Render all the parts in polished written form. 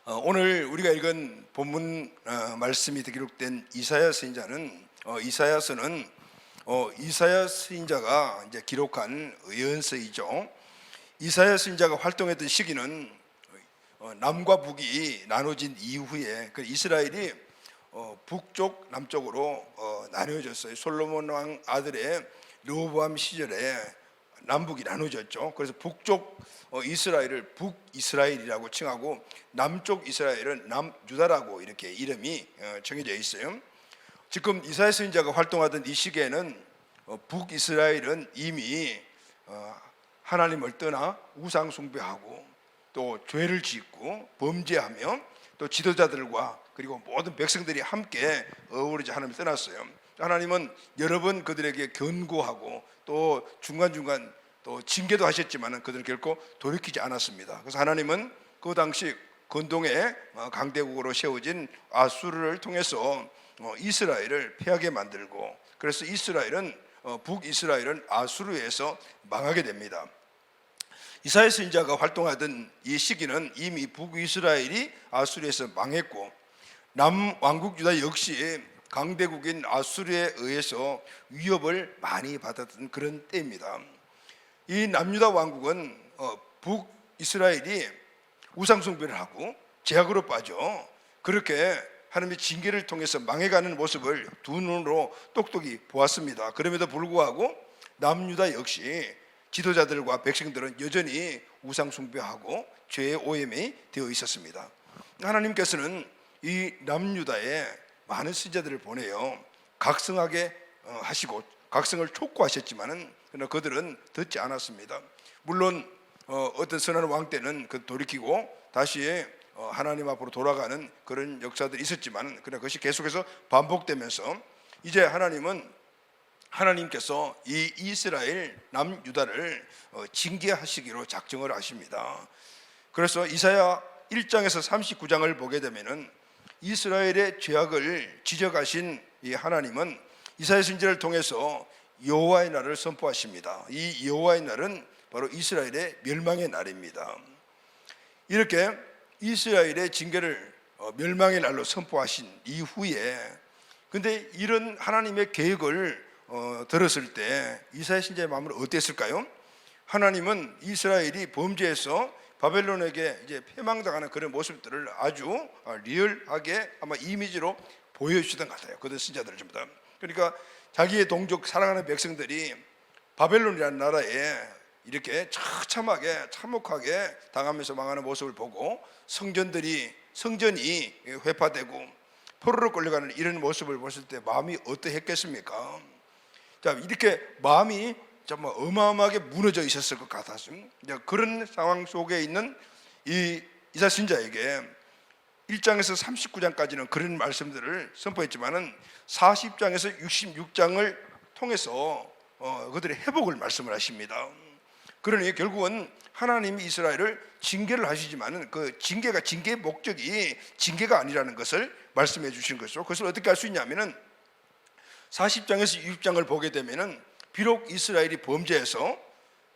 오늘 우리가 읽은 본문 말씀이 기록된 이사야 선지자는 이사야 선지자가 이제 기록한 예언서이죠. 이사야 선지자가 활동했던 시기는 남과 북이 나눠진 이후에 그 이스라엘이 북쪽 남쪽으로 나뉘어졌어요. 솔로몬 왕 아들의 르호보암 시절에 남북이 나눠졌죠. 그래서 북쪽 이스라엘을 북이스라엘이라고 칭하고 남쪽 이스라엘은 남유다라고 이렇게 이름이 정해져 있어요. 지금 이사야 선지자가 활동하던 이 시기에는 북이스라엘은 이미 하나님을 떠나 우상 숭배하고 또 죄를 짓고 범죄하며 또 지도자들과 그리고 모든 백성들이 함께 어우러져 하나님을 떠났어요. 하나님은 여러 번 그들에게 견고하고 또 중간중간 또 징계도 하셨지만 그들은 결코 돌이키지 않았습니다. 그래서 하나님은 그 당시 근동의 강대국으로 세워진 아수르를 통해서 이스라엘을 패하게 만들고, 그래서 북이스라엘은 아수르에서 망하게 됩니다. 이사야 선지자가 활동하던 이 시기는 이미 북이스라엘이 아수르에서 망했고, 남왕국 유다 역시 강대국인 아수르에 의해서 위협을 많이 받았던 그런 때입니다. 이 남유다 왕국은 북이스라엘이 우상숭배를 하고 죄악으로 빠져 그렇게 하나님의 징계를 통해서 망해가는 모습을 두 눈으로 똑똑히 보았습니다. 그럼에도 불구하고 남유다 역시 지도자들과 백성들은 여전히 우상숭배하고 죄의 오염이 되어 있었습니다. 하나님께서는 이 남유다에 많은 선지자들을 보내요. 각성하게 하시고 각성을 촉구하셨지만은 그러나 그들은 듣지 않았습니다. 물론 어떤 선한 왕 때는 그 돌이키고 다시 하나님 앞으로 돌아가는 그런 역사들이 있었지만 그러나 그것이 계속해서 반복되면서 이제 하나님께서 이 이스라엘 남유다를 징계하시기로 작정을 하십니다. 그래서 이사야 1장에서 39장을 보게 되면은 이스라엘의 죄악을 지적하신 이 하나님은 이사야 선지자를 통해서 여호와의 날을 선포하십니다. 이 여호와의 날은 바로 이스라엘의 멸망의 날입니다. 이렇게 이스라엘의 징계를 멸망의 날로 선포하신 이후에, 근데 이런 하나님의 계획을 들었을 때 이사야 선지자의 마음은 어땠을까요? 하나님은 이스라엘이 범죄해서 바벨론에게 이제 패망당하는 그런 모습들을 아주 리얼하게 아마 이미지로 보여주시던 것 같아요. 그들 선지자들 전부 다. 그러니까 자기의 동족 사랑하는 백성들이 바벨론이라는 나라에 이렇게 처참하게 참혹하게 당하면서 망하는 모습을 보고 성전이 회파되고 포로로 끌려가는 이런 모습을 보실 때 마음이 어떠했겠습니까? 자, 이렇게 마음이 정말 어마어마하게 무너져 있었을 것 같았습니다. 그런 상황 속에 있는 이 이사야 선지자에게 1장에서 39장까지는 그런 말씀들을 선포했지만은 40장에서 66장을 통해서 그들의 회복을 말씀을 하십니다. 그러니 결국은 하나님이 이스라엘을 징계를 하시지만은 그 징계의 목적이 징계가 아니라는 것을 말씀해 주신 것이죠. 그것을 어떻게 할 수 있냐면은 40장에서 60장을 보게 되면은 비록 이스라엘이 범죄해서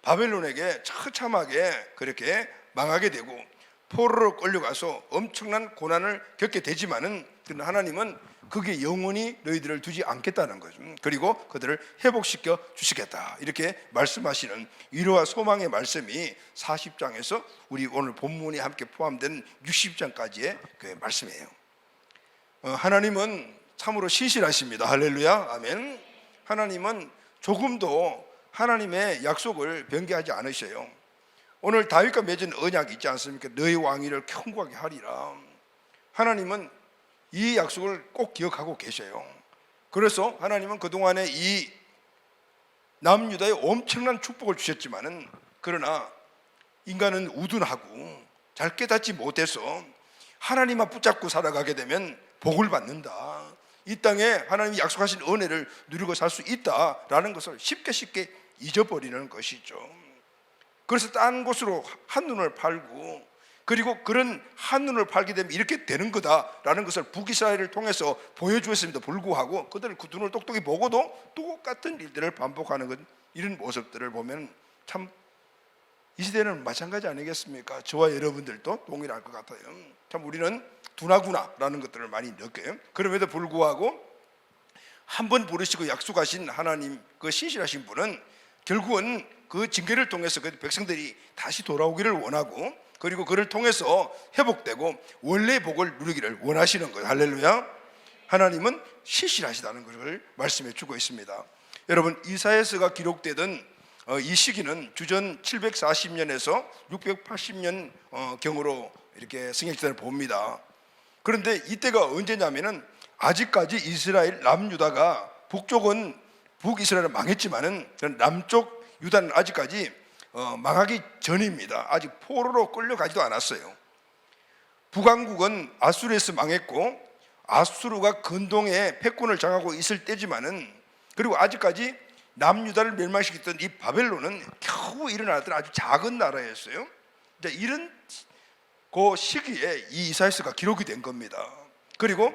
바벨론에게 처참하게 그렇게 망하게 되고 포로로 끌려가서 엄청난 고난을 겪게 되지만은 하나님은 그게 영원히 너희들을 두지 않겠다는 거죠. 그리고 그들을 회복시켜 주시겠다 이렇게 말씀하시는 위로와 소망의 말씀이 40장에서 우리 오늘 본문에 함께 포함된 60장까지의 그 말씀이에요. 하나님은 참으로 신실하십니다. 할렐루야, 아멘. 하나님은 조금도 하나님의 약속을 변개하지 않으셔요. 오늘 다윗과 맺은 언약이 있지 않습니까? 너희 왕위를 견고하게 하리라. 하나님은 이 약속을 꼭 기억하고 계셔요. 그래서 하나님은 그동안에 이 남유다에 엄청난 축복을 주셨지만은 그러나 인간은 우둔하고 잘 깨닫지 못해서 하나님만 붙잡고 살아가게 되면 복을 받는다, 이 땅에 하나님이 약속하신 은혜를 누리고 살 수 있다라는 것을 쉽게 잊어버리는 것이죠. 그래서 딴 곳으로 한눈을 팔고, 그리고 그런 한눈을 팔게 되면 이렇게 되는 거다라는 것을 북이스라엘을 통해서 보여주었음에도 불구하고 그들은 그 눈을 똑똑히 보고도 똑같은 일들을 반복하는 것, 이런 모습들을 보면 참 이 시대는 마찬가지 아니겠습니까? 저와 여러분들도 동일할 것 같아요. 참 우리는 둔하구나라는 것들을 많이 느껴요. 그럼에도 불구하고 한 번 부르시고 약속하신 하나님, 그 신실하신 분은 결국은 그 징계를 통해서 그 백성들이 다시 돌아오기를 원하고, 그리고 그를 통해서 회복되고 원래의 복을 누리기를 원하시는 거예요. 할렐루야. 하나님은 신실하시다는 것을 말씀해 주고 있습니다. 여러분, 이사야서가 기록되던 이 시기는 주전 740년에서 680년 경으로 이렇게 성경시대를 봅니다. 그런데 이때가 언제냐면은 아직까지 이스라엘 남유다가, 북쪽은 북이스라엘은 망했지만은 남쪽 유다는 아직까지 망하기 전입니다. 아직 포로로 끌려가지도 않았어요. 북왕국은 아수르에서 망했고 아수르가 근동에 패권을 장하고 있을 때지만은, 그리고 아직까지 남유다를 멸망시켰던 이 바벨론은 겨우 일어났던 아주 작은 나라였어요. 이런 그 시기에 이 이사야서가 기록이 된 겁니다. 그리고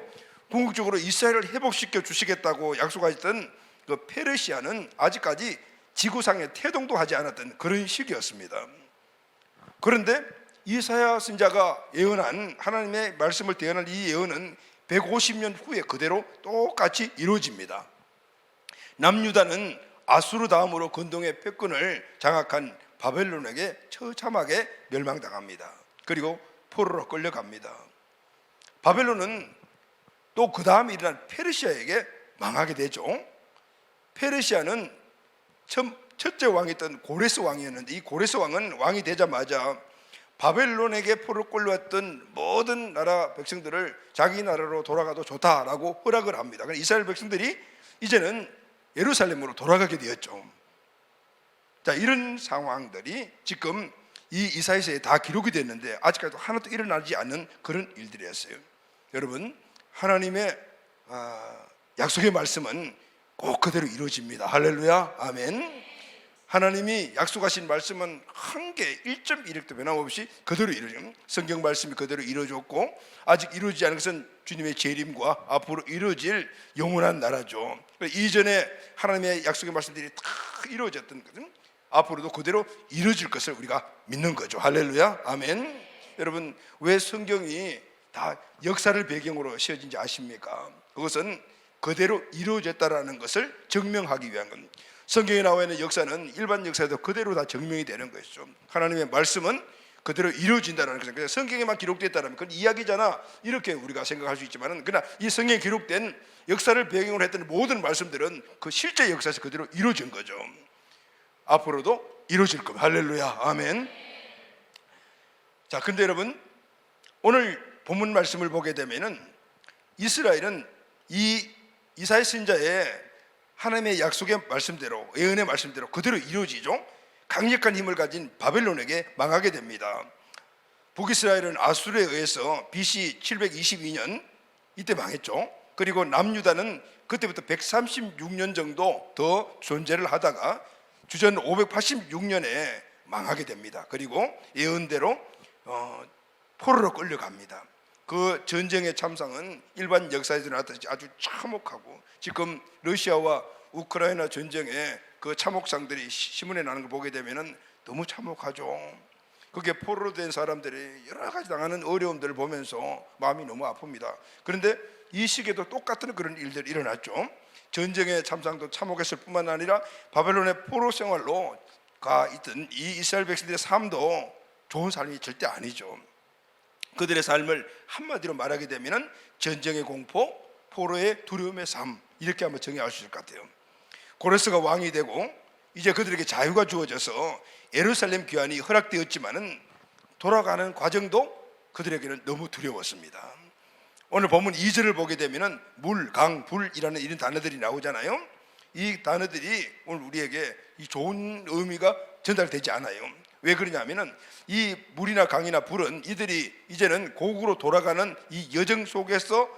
궁극적으로 이스라엘을 회복시켜 주시겠다고 약속하셨던 그 페르시아는 아직까지 지구상에 태동도 하지 않았던 그런 시기였습니다. 그런데 이사야 선지자가 예언한, 하나님의 말씀을 대언한 이 예언은 150년 후에 그대로 똑같이 이루어집니다. 남유다는 아수르 다음으로 근동의 패권을 장악한 바벨론에게 처참하게 멸망당합니다. 그리고 포로로 끌려갑니다. 바벨론은 또 그 다음에 일어난 페르시아에게 망하게 되죠. 페르시아는 첫째 왕이었던 고레스 왕이었는데, 이 고레스 왕은 왕이 되자마자 바벨론에게 포로로 끌려왔던 모든 나라 백성들을 자기 나라로 돌아가도 좋다라고 허락을 합니다. 그러니까 이스라엘 백성들이 이제는 예루살렘으로 돌아가게 되었죠. 자, 이런 상황들이 지금 이 이사야서에 다 기록이 됐는데 아직까지도 하나도 일어나지 않는 그런 일들이었어요. 여러분, 하나님의 약속의 말씀은 꼭 그대로 이루어집니다. 할렐루야, 아멘. 하나님이 약속하신 말씀은 한 개 1.1획도 변함없이 그대로 이루어집니다. 성경 말씀이 그대로 이루어졌고, 아직 이루어지지 않은 것은 주님의 재림과 앞으로 이루어질 영원한 나라죠. 이전에 하나님의 약속의 말씀들이 다 이루어졌던 것은 앞으로도 그대로 이루어질 것을 우리가 믿는 거죠. 할렐루야, 아멘. 여러분, 왜 성경이 다 역사를 배경으로 씌어진지 아십니까? 그것은 그대로 이루어졌다라는 것을 증명하기 위한 겁니다. 성경에 나와 있는 역사는 일반 역사에도 그대로 다 증명이 되는 것이죠. 하나님의 말씀은 그대로 이루어진다는 것은 그냥 성경에만 기록됐다면 그건 이야기잖아, 이렇게 우리가 생각할 수 있지만은, 그러나 이 성경에 기록된 역사를 배경으로 했던 모든 말씀들은 그 실제 역사에서 그대로 이루어진 거죠. 앞으로도 이루어질 겁니다. 할렐루야, 아멘. 자, 근데 여러분, 오늘 본문 말씀을 보게 되면은 이스라엘은 이 이사야 선지자의 하나님의 약속의 말씀대로, 예언의 말씀대로 그대로 이루어지죠. 강력한 힘을 가진 바벨론에게 망하게 됩니다. 북이스라엘은 아수르에 의해서 BC 722년 이때 망했죠. 그리고 남유다는 그때부터 136년 정도 더 존재를 하다가 주전 586년에 망하게 됩니다. 그리고 예언대로 포로로 끌려갑니다. 그 전쟁의 참상은 일반 역사에서 나왔듯이 아주 참혹하고, 지금 러시아와 우크라이나 전쟁의 그 참혹상들이 신문에 나는 걸 보게 되면은 너무 참혹하죠. 그게 포로로 된 사람들이 여러 가지 당하는 어려움들을 보면서 마음이 너무 아픕니다. 그런데 이 시기에도 똑같은 그런 일들이 일어났죠. 전쟁의 참상도 참혹했을 뿐만 아니라 바벨론의 포로 생활로 가 있던 이 이스라엘 백성들의 삶도 좋은 삶이 절대 아니죠. 그들의 삶을 한마디로 말하게 되면 전쟁의 공포, 포로의 두려움의 삶, 이렇게 한번 정의할 수 있을 것 같아요. 고레스가 왕이 되고 이제 그들에게 자유가 주어져서 예루살렘 귀환이 허락되었지만은 돌아가는 과정도 그들에게는 너무 두려웠습니다. 오늘 본문 2절을 보게 되면은 물, 강, 불이라는 이런 단어들이 나오잖아요. 이 단어들이 오늘 우리에게 이 좋은 의미가 전달되지 않아요. 왜 그러냐면은 이 물이나 강이나 불은 이들이 이제는 고국으로 돌아가는 이 여정 속에서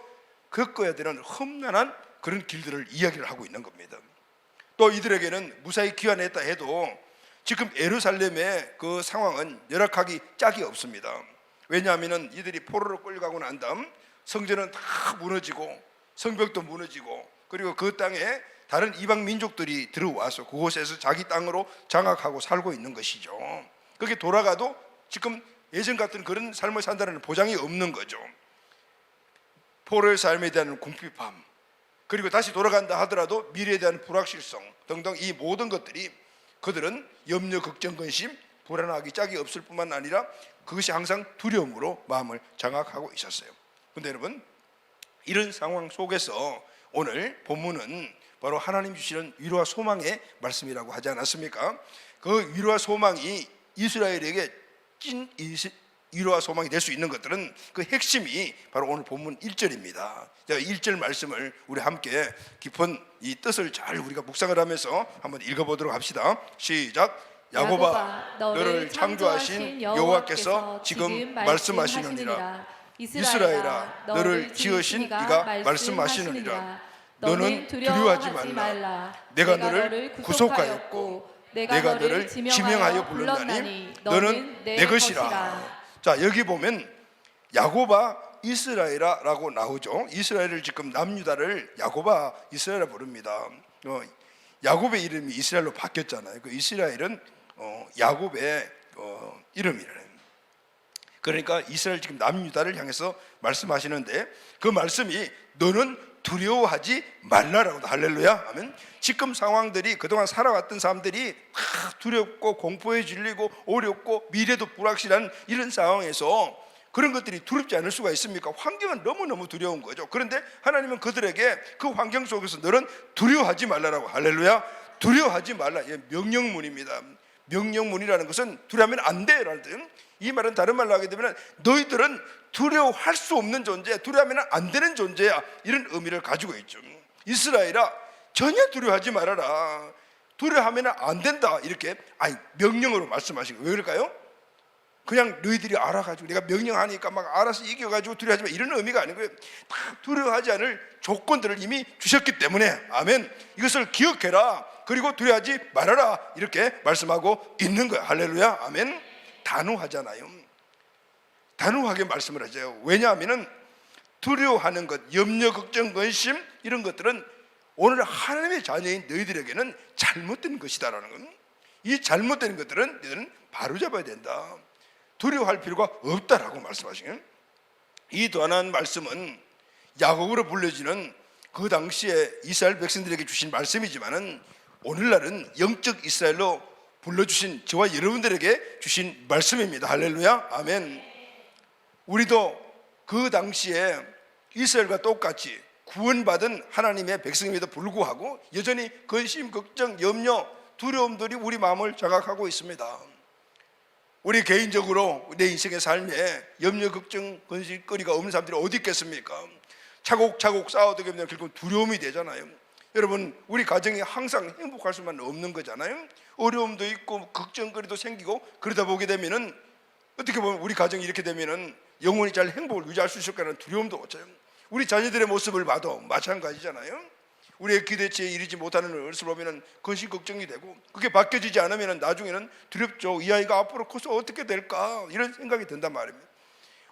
겪어야 되는 험난한 그런 길들을 이야기를 하고 있는 겁니다. 또 이들에게는 무사히 귀환했다 해도 지금 예루살렘의 그 상황은 열악하기 짝이 없습니다. 왜냐하면은 이들이 포로로 끌려가고 난 다음 성전은 다 무너지고 성벽도 무너지고, 그리고 그 땅에 다른 이방 민족들이 들어와서 그곳에서 자기 땅으로 장악하고 살고 있는 것이죠. 그게 돌아가도 지금 예전 같은 그런 삶을 산다는 보장이 없는 거죠. 포로의 삶에 대한 궁핍함, 그리고 다시 돌아간다 하더라도 미래에 대한 불확실성 등등, 이 모든 것들이 그들은 염려, 걱정, 근심, 불안하기 짝이 없을 뿐만 아니라 그것이 항상 두려움으로 마음을 장악하고 있었어요. 그런데 여러분, 이런 상황 속에서 오늘 본문은 바로 하나님 주시는 위로와 소망의 말씀이라고 하지 않았습니까? 그 위로와 소망이 이스라엘에게 찐 위로와 소망이 될 수 있는 것들은 그 핵심이 바로 오늘 본문 1절입니다. 1절 말씀을 우리 함께 깊은 이 뜻을 잘 우리가 묵상을 하면서 한번 읽어보도록 합시다. 시작. 야곱아, 너를 창조하신 여호와께서 지금 말씀하시느니라. 이스라엘아, 너를 지으신 이가 말씀하시느니라. 너는 두려워하지 말라. 내가 너를 구속하였고 내가 너를 지명하여 불렀나니 너는 내 것이라. 자, 여기 보면 야곱아, 이스라엘아 라고 나오죠. 이스라엘을 지금 남유다를 야곱아, 이스라엘아 부릅니다. 야곱의 이름이 이스라엘로 바뀌었잖아요. 그 이스라엘은 야곱의 이름이래요. 그러니까 이스라엘 지금 남유다를 향해서 말씀하시는데, 그 말씀이 너는 두려워하지 말라라고. 할렐루야. 아멘. 지금 상황들이, 그동안 살아왔던 사람들이 두렵고 공포에 질리고 어렵고 미래도 불확실한 이런 상황에서 그런 것들이 두렵지 않을 수가 있습니까? 환경은 너무너무 두려운 거죠. 그런데 하나님은 그들에게 그 환경 속에서 너는 두려워하지 말라라고. 할렐루야. 두려워하지 말라. 명령문입니다. 명령문이라는 것은 두려워하면 안 돼라는 뜻. 이 말은 다른 말로 하게 되면 너희들은 두려워할 수 없는 존재, 두려워하면 안 되는 존재야, 이런 의미를 가지고 있죠. 이스라엘아, 전혀 두려워하지 말아라. 두려워하면 안 된다, 이렇게 명령으로 말씀하시고. 왜 그럴까요? 그냥 너희들이 알아가지고 내가 명령하니까 막 알아서 이겨가지고 두려워하지 마, 이런 의미가 아니고요. 두려워하지 않을 조건들을 이미 주셨기 때문에, 아멘, 이것을 기억해라, 그리고 두려워하지 말아라, 이렇게 말씀하고 있는 거야. 할렐루야. 아멘. 단호하잖아요. 단호하게 말씀을 하죠. 왜냐하면 두려워하는 것, 염려, 걱정, 근심, 이런 것들은 오늘 하나님의 자녀인 너희들에게는 잘못된 것이다라는 것. 이 잘못된 것들은 너희들은 바로잡아야 된다. 두려워할 필요가 없다라고 말씀하시는. 이 또한 말씀은 야곱으로 불려지는 그 당시에 이스라엘 백성들에게 주신 말씀이지만은 오늘날은 영적 이스라엘로 불러주신 저와 여러분들에게 주신 말씀입니다. 할렐루야. 아멘. 우리도 그 당시에 이스라엘과 똑같이 구원받은 하나님의 백성임에도 불구하고 여전히 근심, 걱정, 염려, 두려움들이 우리 마음을 장악하고 있습니다. 우리 개인적으로 내 인생의 삶에 염려, 걱정, 근심거리가 없는 사람들이 어디 있겠습니까? 차곡차곡 쌓아두게 되면 결국 두려움이 되잖아요. 여러분, 우리 가정이 항상 행복할 수만 없는 거잖아요. 어려움도 있고 걱정거리도 생기고, 그러다 보게 되면은 어떻게 보면 우리 가정이 이렇게 되면은 영원히 잘 행복을 유지할 수 있을까라는 두려움도 없어요. 우리 자녀들의 모습을 봐도 마찬가지잖아요. 우리의 기대치에 이르지 못하는 모습을 보면은 근심 걱정이 되고, 그게 바뀌어지지 않으면은 나중에는 두렵죠. 이 아이가 앞으로 커서 어떻게 될까, 이런 생각이 든단 말입니다.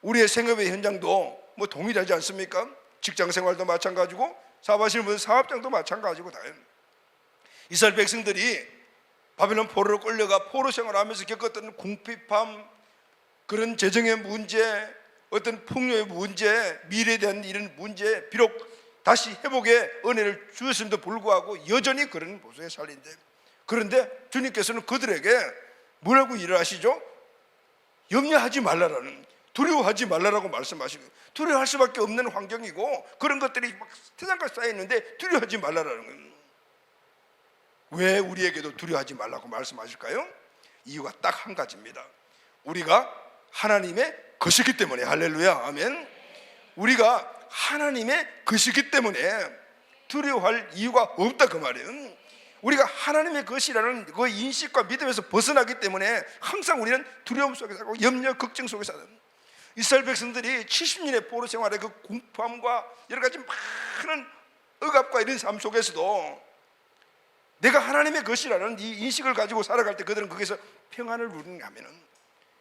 우리의 생업의 현장도 뭐 동일하지 않습니까? 직장 생활도 마찬가지고 사업하시는 분들 사업장도 마찬가지고 다. 이스라엘 백성들이 바벨론 포로로 끌려가 포로 생활하면서 겪었던 궁핍함, 그런 재정의 문제, 어떤 풍요의 문제, 미래에 대한 이런 문제, 비록 다시 회복의 은혜를 주었음에도 불구하고 여전히 그런 모습에 살린대. 그런데 주님께서는 그들에게 뭐라고 일을 하시죠? 염려하지 말라라는, 두려워하지 말라라고 말씀하시고, 두려워할 수밖에 없는 환경이고 그런 것들이 막 세상까지 쌓여있는데 두려워하지 말라라는 거예요. 왜 우리에게도 두려워하지 말라고 말씀하실까요? 이유가 딱 한 가지입니다. 우리가 하나님의 것이기 때문에. 할렐루야. 아멘. 우리가 하나님의 것이기 때문에 두려워할 이유가 없다, 그 말이에요. 우리가 하나님의 것이라는 그 인식과 믿음에서 벗어나기 때문에 항상 우리는 두려움 속에 살고 염려, 걱정 속에 살아요. 이스라엘 백성들이 70년의 포로 생활의 그 공포함과 여러 가지 많은 억압과 이런 삶 속에서도 내가 하나님의 것이라는 이 인식을 가지고 살아갈 때 그들은 거기서 평안을 누리는가 하면은,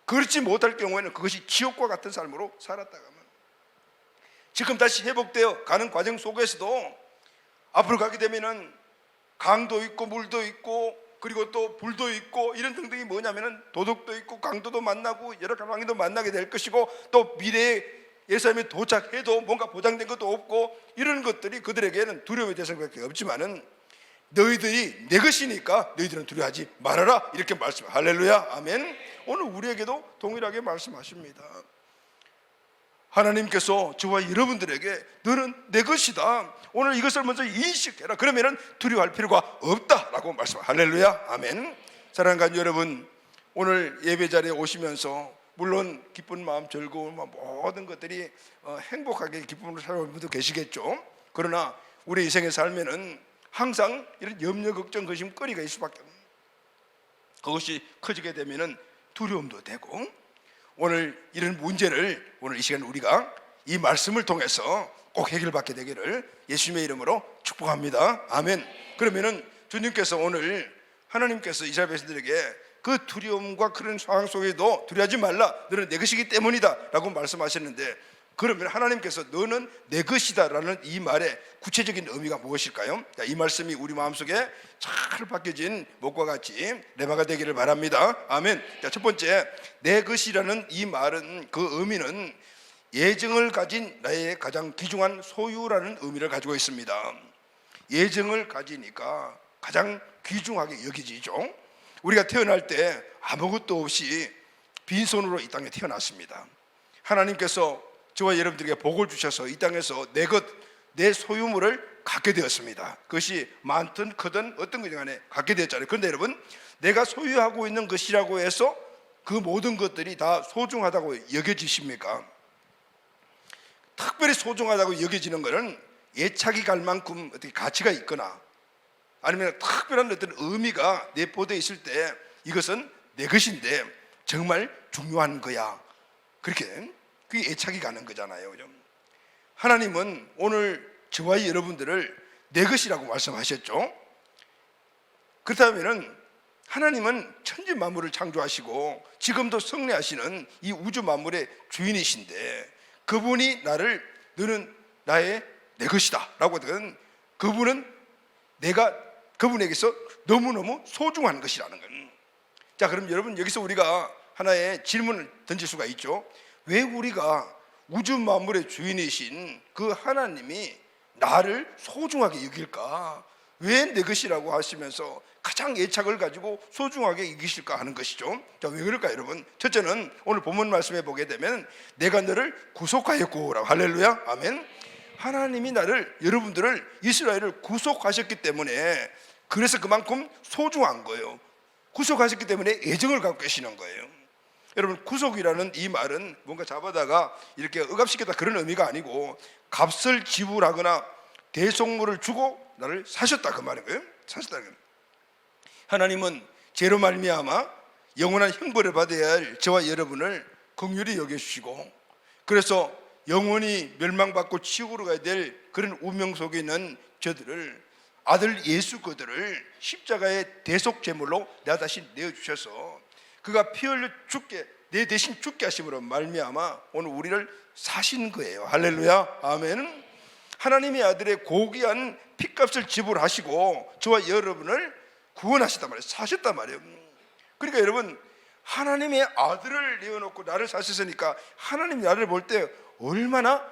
그렇지 못할 경우에는 그것이 지옥과 같은 삶으로 살았다가 하면 지금 다시 회복되어 가는 과정 속에서도 앞으로 가게 되면은 강도 있고 물도 있고 그리고 또 불도 있고 이런 등등이 뭐냐면은 도둑도 있고 강도도 만나고 여러 강도도 만나게 될 것이고, 또 미래에 예수님이 도착해도 뭔가 보장된 것도 없고, 이런 것들이 그들에게는 두려움의 대상밖에 없지만은 너희들이 내 것이니까 너희들은 두려워하지 말아라, 이렇게 말씀. 할렐루야, 아멘. 오늘 우리에게도 동일하게 말씀하십니다. 하나님께서 저와 여러분들에게 너는 내 것이다, 오늘 이것을 먼저 인식해라, 그러면은 두려워할 필요가 없다라고 말씀. 할렐루야, 아멘. 사랑하는 여러분, 오늘 예배 자리에 오시면서 물론 기쁜 마음, 즐거운 마음, 모든 것들이 행복하게 기쁨으로 살아오는 분도 계시겠죠. 그러나 우리 인생의 삶에는 항상 이런 염려, 걱정, 근심거리가 있을 수밖에 없는, 그것이 커지게 되면은 두려움도 되고, 오늘 이런 문제를 오늘 이 시간 우리가 이 말씀을 통해서 꼭 해결받게 되기를 예수님의 이름으로 축복합니다. 아멘. 그러면은 주님께서 오늘 하나님께서 이스라엘 백성들에게 그 두려움과 그런 상황 속에도 두려워하지 말라, 너는 내 것이기 때문이다 라고 말씀하셨는데, 그러면 하나님께서 너는 내 것이다 라는 이 말의 구체적인 의미가 무엇일까요? 이 말씀이 우리 마음속에 잘 박혀진 목과 같이 레마가 되기를 바랍니다. 아멘. 첫 번째, 내 것이라는 이 말은, 그 의미는 예정을 가진 나의 가장 귀중한 소유라는 의미를 가지고 있습니다. 예정을 가지니까 가장 귀중하게 여기지죠. 우리가 태어날 때 아무것도 없이 빈손으로 이 땅에 태어났습니다. 하나님께서 저와 여러분들에게 복을 주셔서 이 땅에서 내 것, 내 소유물을 갖게 되었습니다. 그것이 많든 크든 어떤 것이 간에 갖게 되었잖아요. 그런데 여러분, 내가 소유하고 있는 것이라고 해서 그 모든 것들이 다 소중하다고 여겨지십니까? 특별히 소중하다고 여겨지는 것은 애착이 갈 만큼 어떻게 가치가 있거나, 아니면 특별한 어떤 의미가 내포되어 있을 때 이것은 내 것인데 정말 중요한 거야, 그렇게 그게 애착이 가는 거잖아요. 그죠? 하나님은 오늘 저와 여러분들을 내 것이라고 말씀하셨죠. 그렇다면 하나님은 천지 만물을 창조하시고 지금도 승리하시는 이 우주 만물의 주인이신데, 그분이 나를 너는 내 것이다 라고 하거든. 그분은 내가 그분에게서 너무너무 소중한 것이라는 거예요. 자, 그럼 여러분, 여기서 우리가 하나의 질문을 던질 수가 있죠. 왜 우리가 우주 만물의 주인이신 그 하나님이 나를 소중하게 여길까? 왜 내 것이라고 하시면서 가장 애착을 가지고 소중하게 여기실까 하는 것이죠. 자, 왜 그럴까 여러분? 첫째는 오늘 본문 말씀에 보게 되면 내가 너를 구속하였고 라고. 할렐루야, 아멘. 하나님이 나를, 여러분들을, 이스라엘을 구속하셨기 때문에, 그래서 그만큼 소중한 거예요. 구속하셨기 때문에 애정을 갖고 계시는 거예요. 여러분, 구속이라는 이 말은 뭔가 잡아다가 이렇게 억압시켰다 그런 의미가 아니고, 값을 지불하거나 대속물을 주고 나를 사셨다 그 말인 거예요. 사셨다. 하나님은 죄로 말미암아 영원한 형벌을 받아야 할 저와 여러분을 긍휼히 여겨주시고, 그래서 영원히 멸망받고 지옥으로 가야 될 그런 운명 속에 있는 저들을, 아들 예수 그들을 십자가의 대속 제물로 나 다시 내어주셔서 그가 피 흘려 죽게, 내 대신 죽게 하심으로 말미암아 오늘 우리를 사신 거예요. 할렐루야, 아멘. 하나님의 아들의 고귀한 피값을 지불하시고 저와 여러분을 구원하셨단 말이에요. 사셨단 말이에요. 그러니까 여러분, 하나님의 아들을 내어놓고 나를 사셨으니까 하나님 나를 볼 때 얼마나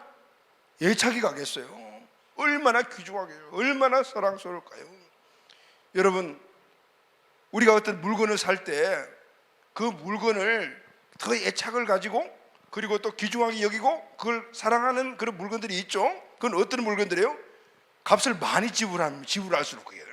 애착이 가겠어요. 얼마나 귀중하게요. 얼마나 사랑스러울까요? 여러분, 우리가 어떤 물건을 살 때 그 물건을 더 애착을 가지고, 그리고 또 귀중하게 여기고 그걸 사랑하는 그런 물건들이 있죠. 그건 어떤 물건들이에요? 값을 많이 지불할수록. 그게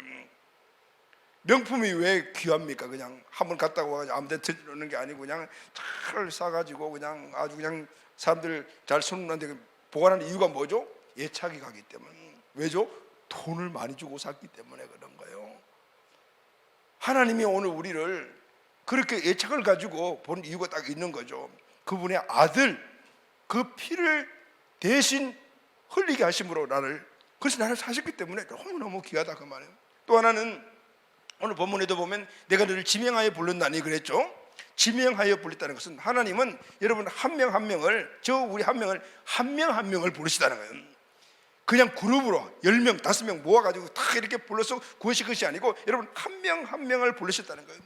명품이 왜 귀합니까? 그냥 한번 갔다 와가지고 아무데나 들여놓는 게 아니고 그냥 잘 싸가지고 그냥 아주 그냥 사람들 잘 손는데 보관하는 이유가 뭐죠? 애착이 가기 때문에. 왜죠? 돈을 많이 주고 샀기 때문에 그런 거예요. 하나님이 오늘 우리를 그렇게 애착을 가지고 본 이유가 딱 있는 거죠. 그분의 아들, 그 피를 대신 흘리게 하심으로 그래서 나를 사셨기 때문에 너무너무 귀하다 그 말이에요. 또 하나는 오늘 본문에도 보면 내가 너를 지명하여 불렀나니 그랬죠. 지명하여 불렀다는 것은 하나님은 여러분 한 명 한 명을, 우리 한 명을 한 명 한 명을 부르시다는 거예요. 그냥 그룹으로 10명, 5명 모아가지고 다 이렇게 불러서 구원시킨 것이 아니고 여러분 한 명 한 명을 불러셨다는 거예요.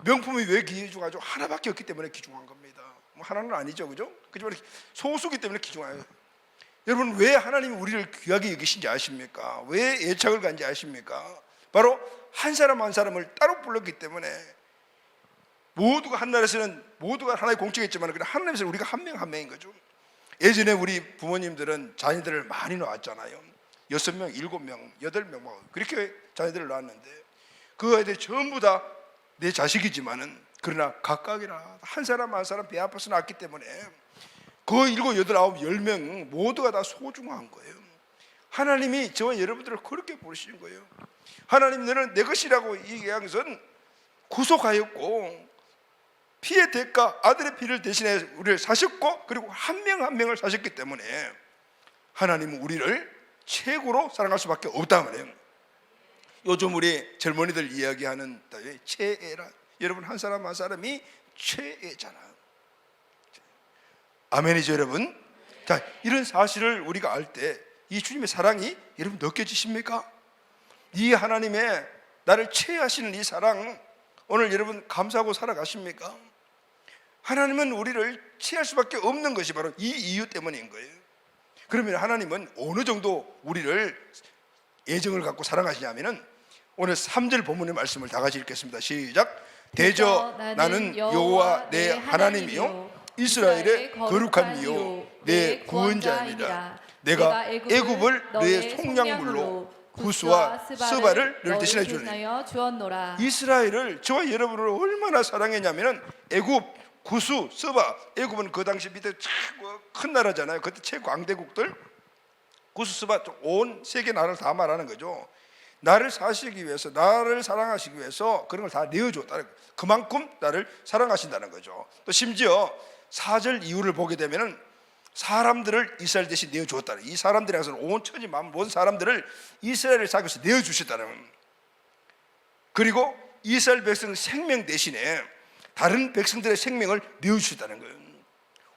명품이 왜 귀중하죠? 하나밖에 없기 때문에 귀중한 겁니다. 뭐 하나는 아니죠, 그죠? 그지만 소수기 때문에 귀중해요. 여러분 왜 하나님이 우리를 귀하게 여기신지 아십니까? 왜 애착을 간지 아십니까? 바로 한 사람 한 사람을 따로 불렀기 때문에 모두가 한 나라에서는 모두가 하나의 공적이었지만 그냥 하나님에서는 우리가 한 명 한 명인 거죠. 예전에 우리 부모님들은 자녀들을 많이 낳았잖아요. 6명, 7명, 8명 뭐 그렇게 자녀들을 낳았는데 그 아이들 전부 다 내 자식이지만은 그러나 각각이라 한 사람 한 사람 배 아파서 낳았기 때문에 그 7, 8, 9, 10명 모두가 다 소중한 거예요. 하나님이 저와 여러분들을 그렇게 부르시는 거예요. 하나님 너는 내 것이라고 얘기한 것은 구속하였고 피의 대가 아들의 피를 대신해 우리를 사셨고 그리고 한 명 한 명을 사셨기 때문에 하나님은 우리를 최고로 사랑할 수밖에 없다 말이에요. 요즘 우리 젊은이들 이야기하는 최애라, 여러분 한 사람 한 사람이 최애잖아요. 아멘이죠 여러분? 자, 이런 사실을 우리가 알 때 이 주님의 사랑이 여러분 느껴지십니까? 이 하나님의 나를 최애하시는 이 사랑 오늘 여러분 감사하고 살아가십니까? 하나님은 우리를 취할 수밖에 없는 것이 바로 이 이유 때문인 거예요. 그러면 하나님은 어느 정도 우리를 애정을 갖고 사랑하시냐면은 오늘 3절 본문의 말씀을 다 같이 읽겠습니다. 시작. 대저 나는 여호와 내 하나님이요 이스라엘의 거룩한 이요 내 구원자니라. 내가 애굽을 너의 속량물로 구스와 스바를 너를 대신해 주노라. 이스라엘을 저와 여러분을 얼마나 사랑했냐면은 애굽, 구스, 스바. 애굽은 그 당시 밑에 최고 큰 나라잖아요. 그때 최광대국들. 구스, 스바 온 세계 나라를 다 말하는 거죠. 나를 사시기 위해서, 나를 사랑하시기 위해서 그런 걸 다 내어줬다는 거예요. 그만큼 나를 사랑하신다는 거죠. 또 심지어 4절 이후를 보게 되면은 사람들을 이스라엘 대신 내어주었다는, 이 사람들에서는 온 천지 만물 모든 사람들을 이스라엘을 사기 위해서 내어주셨다는 거예요. 그리고 이스라엘 백성 생명 대신에 다른 백성들의 생명을 내어주셨다는 거예요.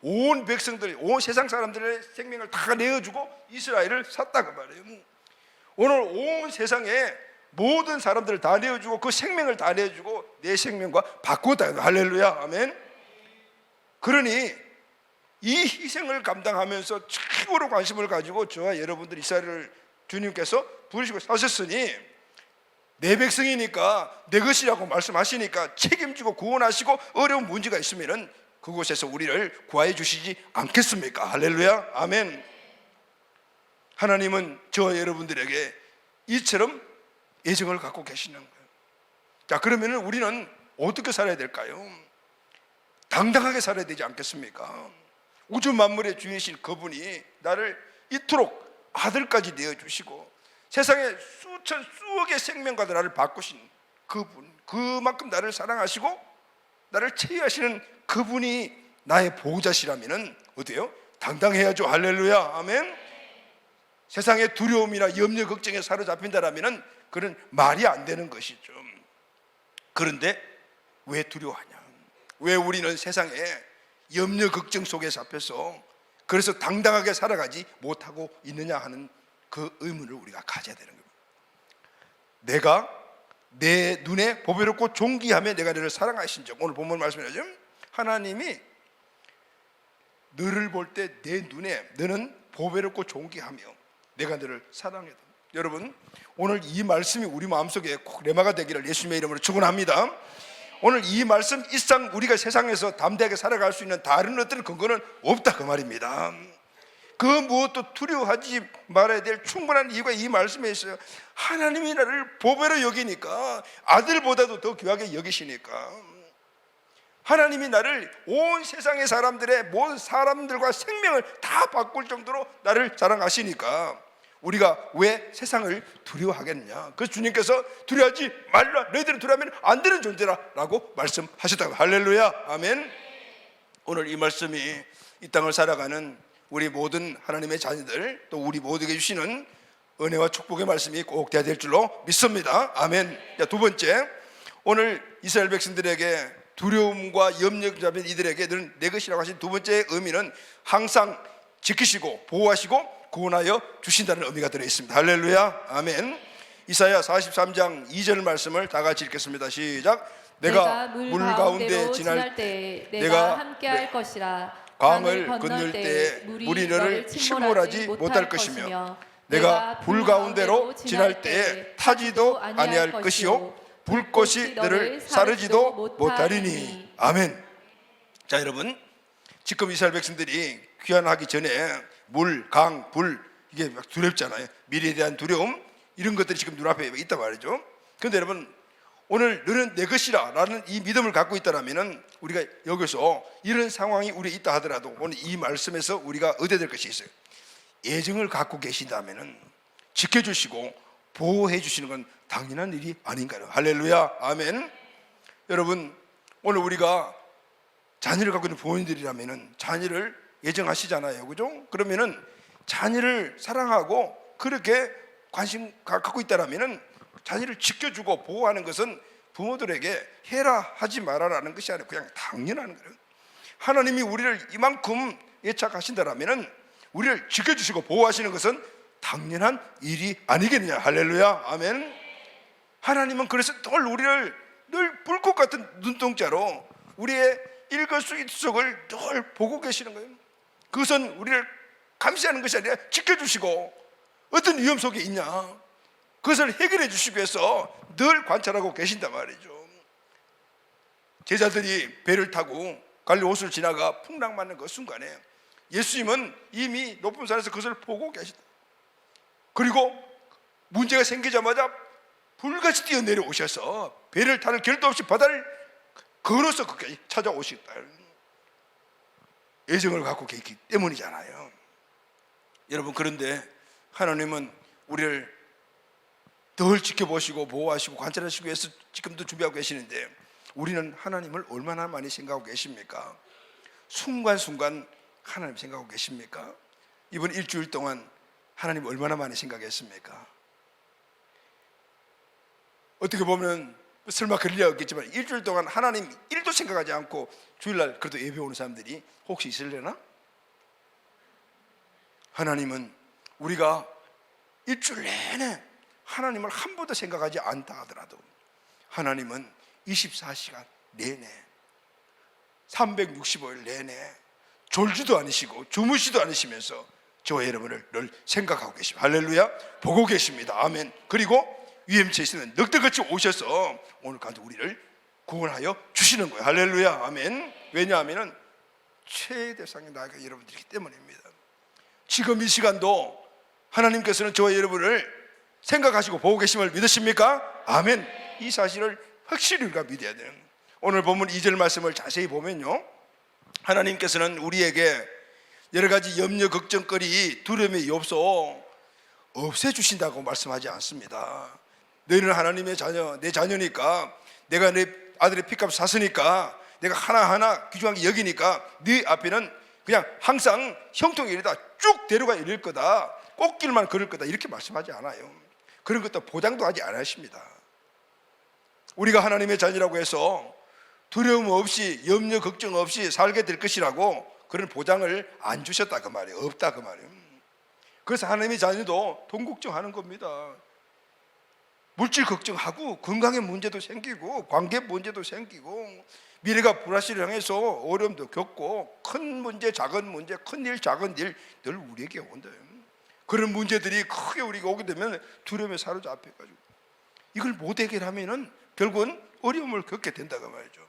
온 백성들, 온 세상 사람들의 생명을 다 내어주고 이스라엘을 샀다고 말해요. 오늘 온 세상에 모든 사람들을 다 내어주고 그 생명을 다 내어주고 내 생명과 바꾸었다. 할렐루야, 아멘. 그러니 이 희생을 감당하면서 최고로 관심을 가지고 저와 여러분들 이스라엘을 주님께서 부르시고 사셨으니 내 백성이니까 내 것이라고 말씀하시니까 책임지고 구원하시고 어려운 문제가 있으면은 그곳에서 우리를 구하여 주시지 않겠습니까? 할렐루야, 아멘. 하나님은 저와 여러분들에게 이처럼 애정을 갖고 계시는 거예요. 자, 그러면 우리는 어떻게 살아야 될까요? 당당하게 살아야 되지 않겠습니까? 우주 만물의 주인이신 그분이 나를 이토록 아들까지 내어주시고 세상에 수천 수억의 생명과 나를 바꾸신 그분, 그만큼 나를 사랑하시고 나를 체유하시는 그분이 나의 보호자시라면 어때요? 당당해야죠. 할렐루야, 아멘. 세상의 두려움이나 염려 걱정에 사로잡힌다라면 그런 말이 안 되는 것이죠. 그런데 왜 두려워하냐? 왜 우리는 세상에 염려 걱정 속에 잡혀서 그래서 당당하게 살아가지 못하고 있느냐 하는 그 의문을 우리가 가져야 되는 겁니다. 내가 내 눈에 보배롭고 존귀하며 내가 너를 사랑하신 적, 오늘 본문 말씀이죠. 하나님이 너를 볼 때 내 눈에 너는 보배롭고 존귀하며 내가 너를 사랑해. 여러분, 오늘 이 말씀이 우리 마음속에 꼭 레마가 되기를 예수님의 이름으로 축원합니다. 오늘 이 말씀 이상 우리가 세상에서 담대하게 살아갈 수 있는 다른 어떤 근거는 없다 그 말입니다. 그 무엇도 두려워하지 말아야 될 충분한 이유가 이 말씀에 있어요. 하나님이 나를 보배로 여기니까, 아들보다도 더 귀하게 여기시니까, 하나님이 나를 온 세상의 사람들의 모든 사람들과 생명을 다 바꿀 정도로 나를 사랑하시니까 우리가 왜 세상을 두려워하겠느냐? 그래서 주님께서 두려워하지 말라, 너희들은 두려워하면 안 되는 존재라 라고 말씀하셨다고. 할렐루야, 아멘. 오늘 이 말씀이 이 땅을 살아가는 우리 모든 하나님의 자녀들, 또 우리 모두에게 주시는 은혜와 축복의 말씀이 꼭 돼야 될 줄로 믿습니다. 아멘. 두 번째, 오늘 이스라엘 백성들에게 두려움과 염려가 잡힌 이들에게 너는 내 것이라고 하신 두 번째 의미는 항상 지키시고 보호하시고 구원하여 주신다는 의미가 들어 있습니다. 할렐루야, 아멘. 이사야 43장 2절 말씀을 다 같이 읽겠습니다. 시작. 내가 물 가운데 지날 때 내가 함께할 것이라. 강을 건널 때 물이 너를 침몰하지 못할 것이며 내가 불 가운데로 지날 때에 타지도 아니할 것이요 불꽃이 너를 사르지도 못하리니. 아멘. 자, 여러분, 지금 이스라엘 백성들이 귀환하기 전에 물, 강, 불, 이게 막 두렵잖아요. 미래에 대한 두려움, 이런 것들이 지금 눈앞에 있단 말이죠. 그런데 여러분, 오늘 너는 내 것이라 라는 이 믿음을 갖고 있다면 우리가 여기서 이런 상황이 우리에 있다 하더라도 오늘 이 말씀에서 우리가 얻어야 될 것이 있어요. 애정을 갖고 계신다면 지켜주시고 보호해 주시는 건 당연한 일이 아닌가요? 할렐루야, 아멘. 여러분, 오늘 우리가 자녀를 갖고 있는 부모님들이라면 자녀를 애정하시잖아요, 그죠? 그러면은 자녀를 사랑하고 그렇게 관심 갖고 있다라면은 자녀를 지켜주고 보호하는 것은 부모들에게 해라 하지 마라라는 것이 아니라 그냥 당연한 거예요. 하나님이 우리를 이만큼 애착하신다라면은 우리를 지켜주시고 보호하시는 것은 당연한 일이 아니겠느냐. 할렐루야, 아멘. 하나님은 그래서 늘 우리를 늘 불꽃 같은 눈동자로 우리의 일거수일투족을 늘 보고 계시는 거예요. 그것은 우리를 감시하는 것이 아니라 지켜주시고 어떤 위험 속에 있냐 그것을 해결해 주시기 위해서 늘 관찰하고 계신단 말이죠. 제자들이 배를 타고 갈리오스를 지나가 풍랑 맞는 그 순간에 예수님은 이미 높은 산에서 그것을 보고 계시다. 그리고 문제가 생기자마자 불같이 뛰어내려오셔서 배를 타는 결도 없이 바다를 걸어서 끝까지 찾아오시다. 애정을 갖고 계시기 때문이잖아요. 여러분, 그런데 하나님은 우리를 늘 지켜보시고 보호하시고 관찰하시기 위해서 지금도 준비하고 계시는데 우리는 하나님을 얼마나 많이 생각하고 계십니까? 순간순간 하나님 생각하고 계십니까? 이번 일주일 동안 하나님 얼마나 많이 생각했습니까? 어떻게 보면 설마 그럴 리가 없겠지만 일주일 동안 하나님 1도 생각하지 않고 주일날 그래도 예배 오는 사람들이 혹시 있으려나? 하나님은 우리가 일주일 내내 하나님을 한 번도 생각하지 않다 하더라도 하나님은 24시간 내내 365일 내내 졸지도 않으시고 주무시도 않으시면서 저와 여러분을 늘 생각하고 계십니다. 할렐루야, 보고 계십니다. 아멘. 그리고 위험체에 있는 늑대같이 오셔서 오늘 가운데 우리를 구원하여 주시는 거예요. 할렐루야, 아멘. 왜냐하면 최대상의 나이가 여러분들이기 때문입니다. 지금 이 시간도 하나님께서는 저와 여러분을 생각하시고 보고 계심을 믿으십니까? 아멘. 이 사실을 확실히 우리가 믿어야 돼요. 오늘 본문 2절 말씀을 자세히 보면요, 하나님께서는 우리에게 여러 가지 염려, 걱정거리, 두려움이 없어 없애주신다고 말씀하지 않습니다. 너희는 하나님의 자녀, 내 자녀니까, 내가 내 아들의 피값 샀으니까, 내가 하나하나 귀중하게 여기니까 네 앞에는 그냥 항상 형통이 이르다 쭉 데려가 이를 거다, 꽃길만 걸을 거다, 이렇게 말씀하지 않아요. 그런 것도 보장도 하지 않으십니다. 우리가 하나님의 자녀라고 해서 두려움 없이 염려 걱정 없이 살게 될 것이라고 그런 보장을 안 주셨다 그 말이에요. 없다 그 말이에요. 그래서 하나님의 자녀도 돈 걱정하는 겁니다. 물질 걱정하고 건강의 문제도 생기고 관계 문제도 생기고 미래가 불확실을 향해서 어려움도 겪고 큰 문제 작은 문제, 큰 일 작은 일 늘 우리에게 온다. 그런 문제들이 크게 우리가 오게 되면 두려움에 사로잡혀가지고 이걸 못 해결하면은 결국은 어려움을 겪게 된다고 말이죠.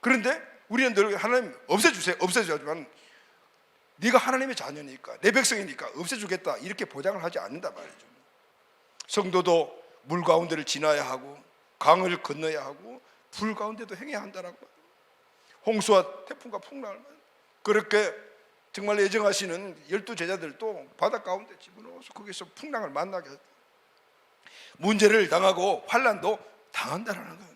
그런데 우리는 늘 하나님 없애주세요, 없애주지만 네가 하나님의 자녀니까, 내 백성이니까 없애주겠다 이렇게 보장을 하지 않는단 말이죠. 성도도 물 가운데를 지나야 하고 강을 건너야 하고 불 가운데도 행해야 한다라고. 홍수와 태풍과 풍랑을 그렇게 정말 애정하시는 12제자들도 바다 가운데 집어넣어서 거기서 풍랑을 만나게 했다. 문제를 당하고 환난도 당한다라는 거예요.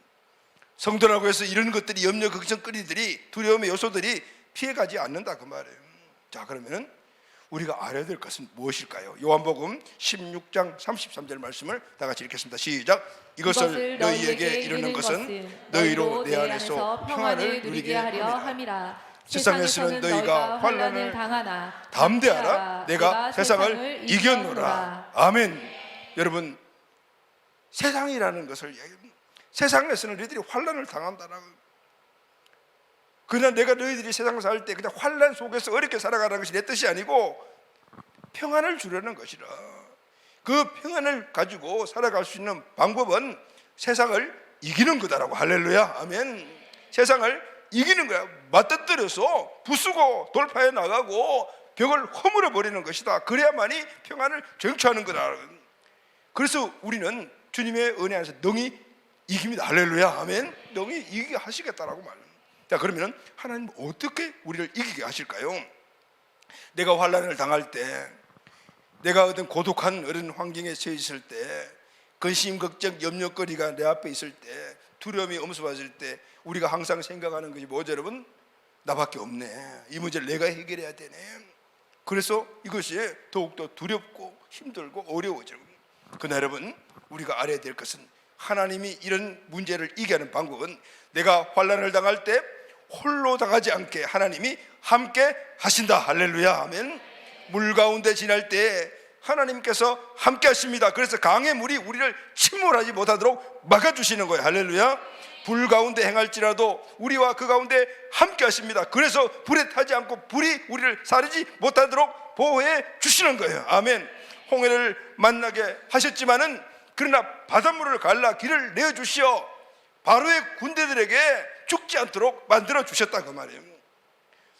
성도라고 해서 이런 것들이 염려 걱정거리들이 두려움의 요소들이 피해가지 않는다 그 말이에요. 자, 그러면은 우리가 알아야 될 것은 무엇일까요? 요한복음 16장 33절 말씀을 다 같이 읽겠습니다. 시작. 이것을 너희에게 이르는 것은 너희로 내 안에서 평안을 누리게 하려 함이라. 세상에서는 너희가 환난을 당하나 담대하라. 내가 세상을 이겼노라. 아멘. 여러분, 세상이라는 것을 세상에서는 너희들이 환난을 당한다라고. 그러나 내가 너희들이 세상을 살 때 그냥 환난 속에서 어렵게 살아가는 것이 내 뜻이 아니고 평안을 주려는 것이라. 그 평안을 가지고 살아갈 수 있는 방법은 세상을 이기는 거다라고. 할렐루야. 아멘. 세상을 이기는 거야. 맞닥뜨려서 부수고 돌파해 나가고 벽을 허물어 버리는 것이다. 그래야만이 평안을 쟁취하는 거다. 그래서 우리는 주님의 은혜 안에서 능히 이깁니다. 할렐루야. 아멘. 능히 이기게 하시겠다라고 말합니다. 자, 그러면 하나님 어떻게 우리를 이기게 하실까요? 내가 환난을 당할 때, 내가 어떤 고독한 어떤 환경에 처해 있을 때, 근심, 걱정, 염려거리가 내 앞에 있을 때, 두려움이 엄습해질 때 우리가 항상 생각하는 것이 뭐죠, 여러분? 나밖에 없네. 이 문제를 내가 해결해야 되네. 그래서 이것이 더욱더 두렵고 힘들고 어려워져요. 그러나 여러분, 우리가 알아야 될 것은 하나님이 이런 문제를 이겨하는 방법은 내가 환난을 당할 때 홀로 당하지 않게 하나님이 함께 하신다. 할렐루야. 아멘. 물 가운데 지날 때 하나님께서 함께 하십니다. 그래서 강의 물이 우리를 침몰하지 못하도록 막아주시는 거예요. 할렐루야. 불 가운데 행할지라도 우리와 그 가운데 함께 하십니다. 그래서 불에 타지 않고 불이 우리를 사르지 못하도록 보호해 주시는 거예요. 아멘. 홍해를 만나게 하셨지만은 그러나 바닷물을 갈라 길을 내어주시어 바로의 군대들에게 죽지 않도록 만들어 주셨다 그 말이에요.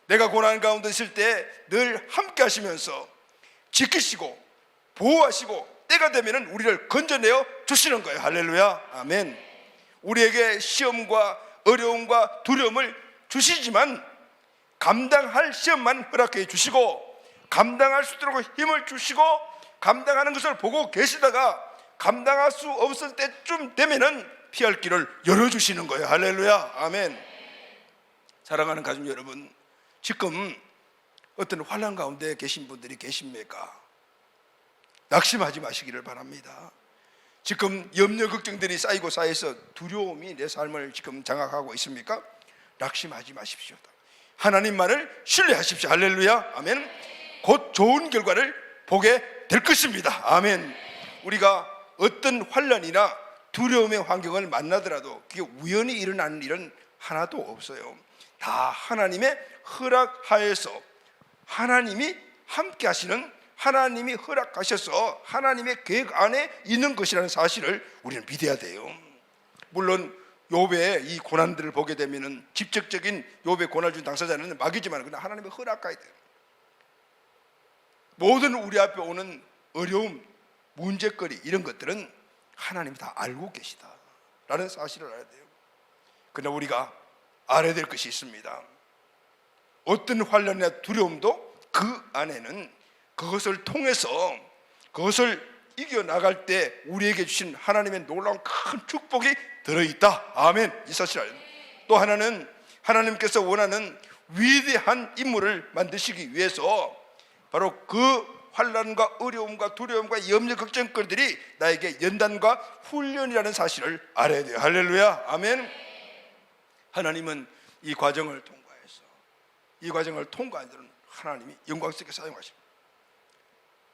내가 고난 가운데 있을 때 늘 함께 하시면서 지키시고 보호하시고 때가 되면 우리를 건져내어 주시는 거예요. 할렐루야. 아멘. 우리에게 시험과 어려움과 두려움을 주시지만 감당할 시험만 허락해 주시고 감당할 수 있도록 힘을 주시고 감당하는 것을 보고 계시다가 감당할 수 없을 때쯤 되면은 피할 길을 열어주시는 거예요. 할렐루야. 아멘. 사랑하는 가족 여러분, 지금 어떤 환난 가운데 계신 분들이 계십니까? 낙심하지 마시기를 바랍니다. 지금 염려 걱정들이 쌓이고 쌓여서 두려움이 내 삶을 지금 장악하고 있습니까? 낙심하지 마십시오. 하나님만을 신뢰하십시오. 할렐루야. 아멘. 곧 좋은 결과를 보게 될 것입니다. 아멘. 우리가 어떤 환난이나 두려움의 환경을 만나더라도 그게 우연히 일어나는 일은 하나도 없어요. 다 하나님의 허락하에서 하나님이 함께 하시는, 하나님이 허락하셔서 하나님의 계획 안에 있는 것이라는 사실을 우리는 믿어야 돼요. 물론 욥의 이 고난들을 보게 되면은 직접적인 욥의 고난을 준 당사자는 마귀지만 그냥 하나님의 허락하에 돼요. 모든 우리 앞에 오는 어려움, 문제거리 이런 것들은 하나님이 다 알고 계시다라는 사실을 알아야 돼요. 그러나 우리가 알아야 될 것이 있습니다. 어떤 환난이나 두려움도 그 안에는 그것을 통해서 그것을 이겨나갈 때 우리에게 주신 하나님의 놀라운 큰 축복이 들어있다. 아멘. 이 사실 알아요. 또 하나는 하나님께서 원하는 위대한 인물을 만드시기 위해서 바로 그 환난과 어려움과 두려움과 염려 걱정거리들이 나에게 연단과 훈련이라는 사실을 알아야 돼요. 할렐루야. 아멘. 하나님은 이 과정을 통과해서 이 과정을 통과한 자는 하나님이 영광스럽게 사용하십니다.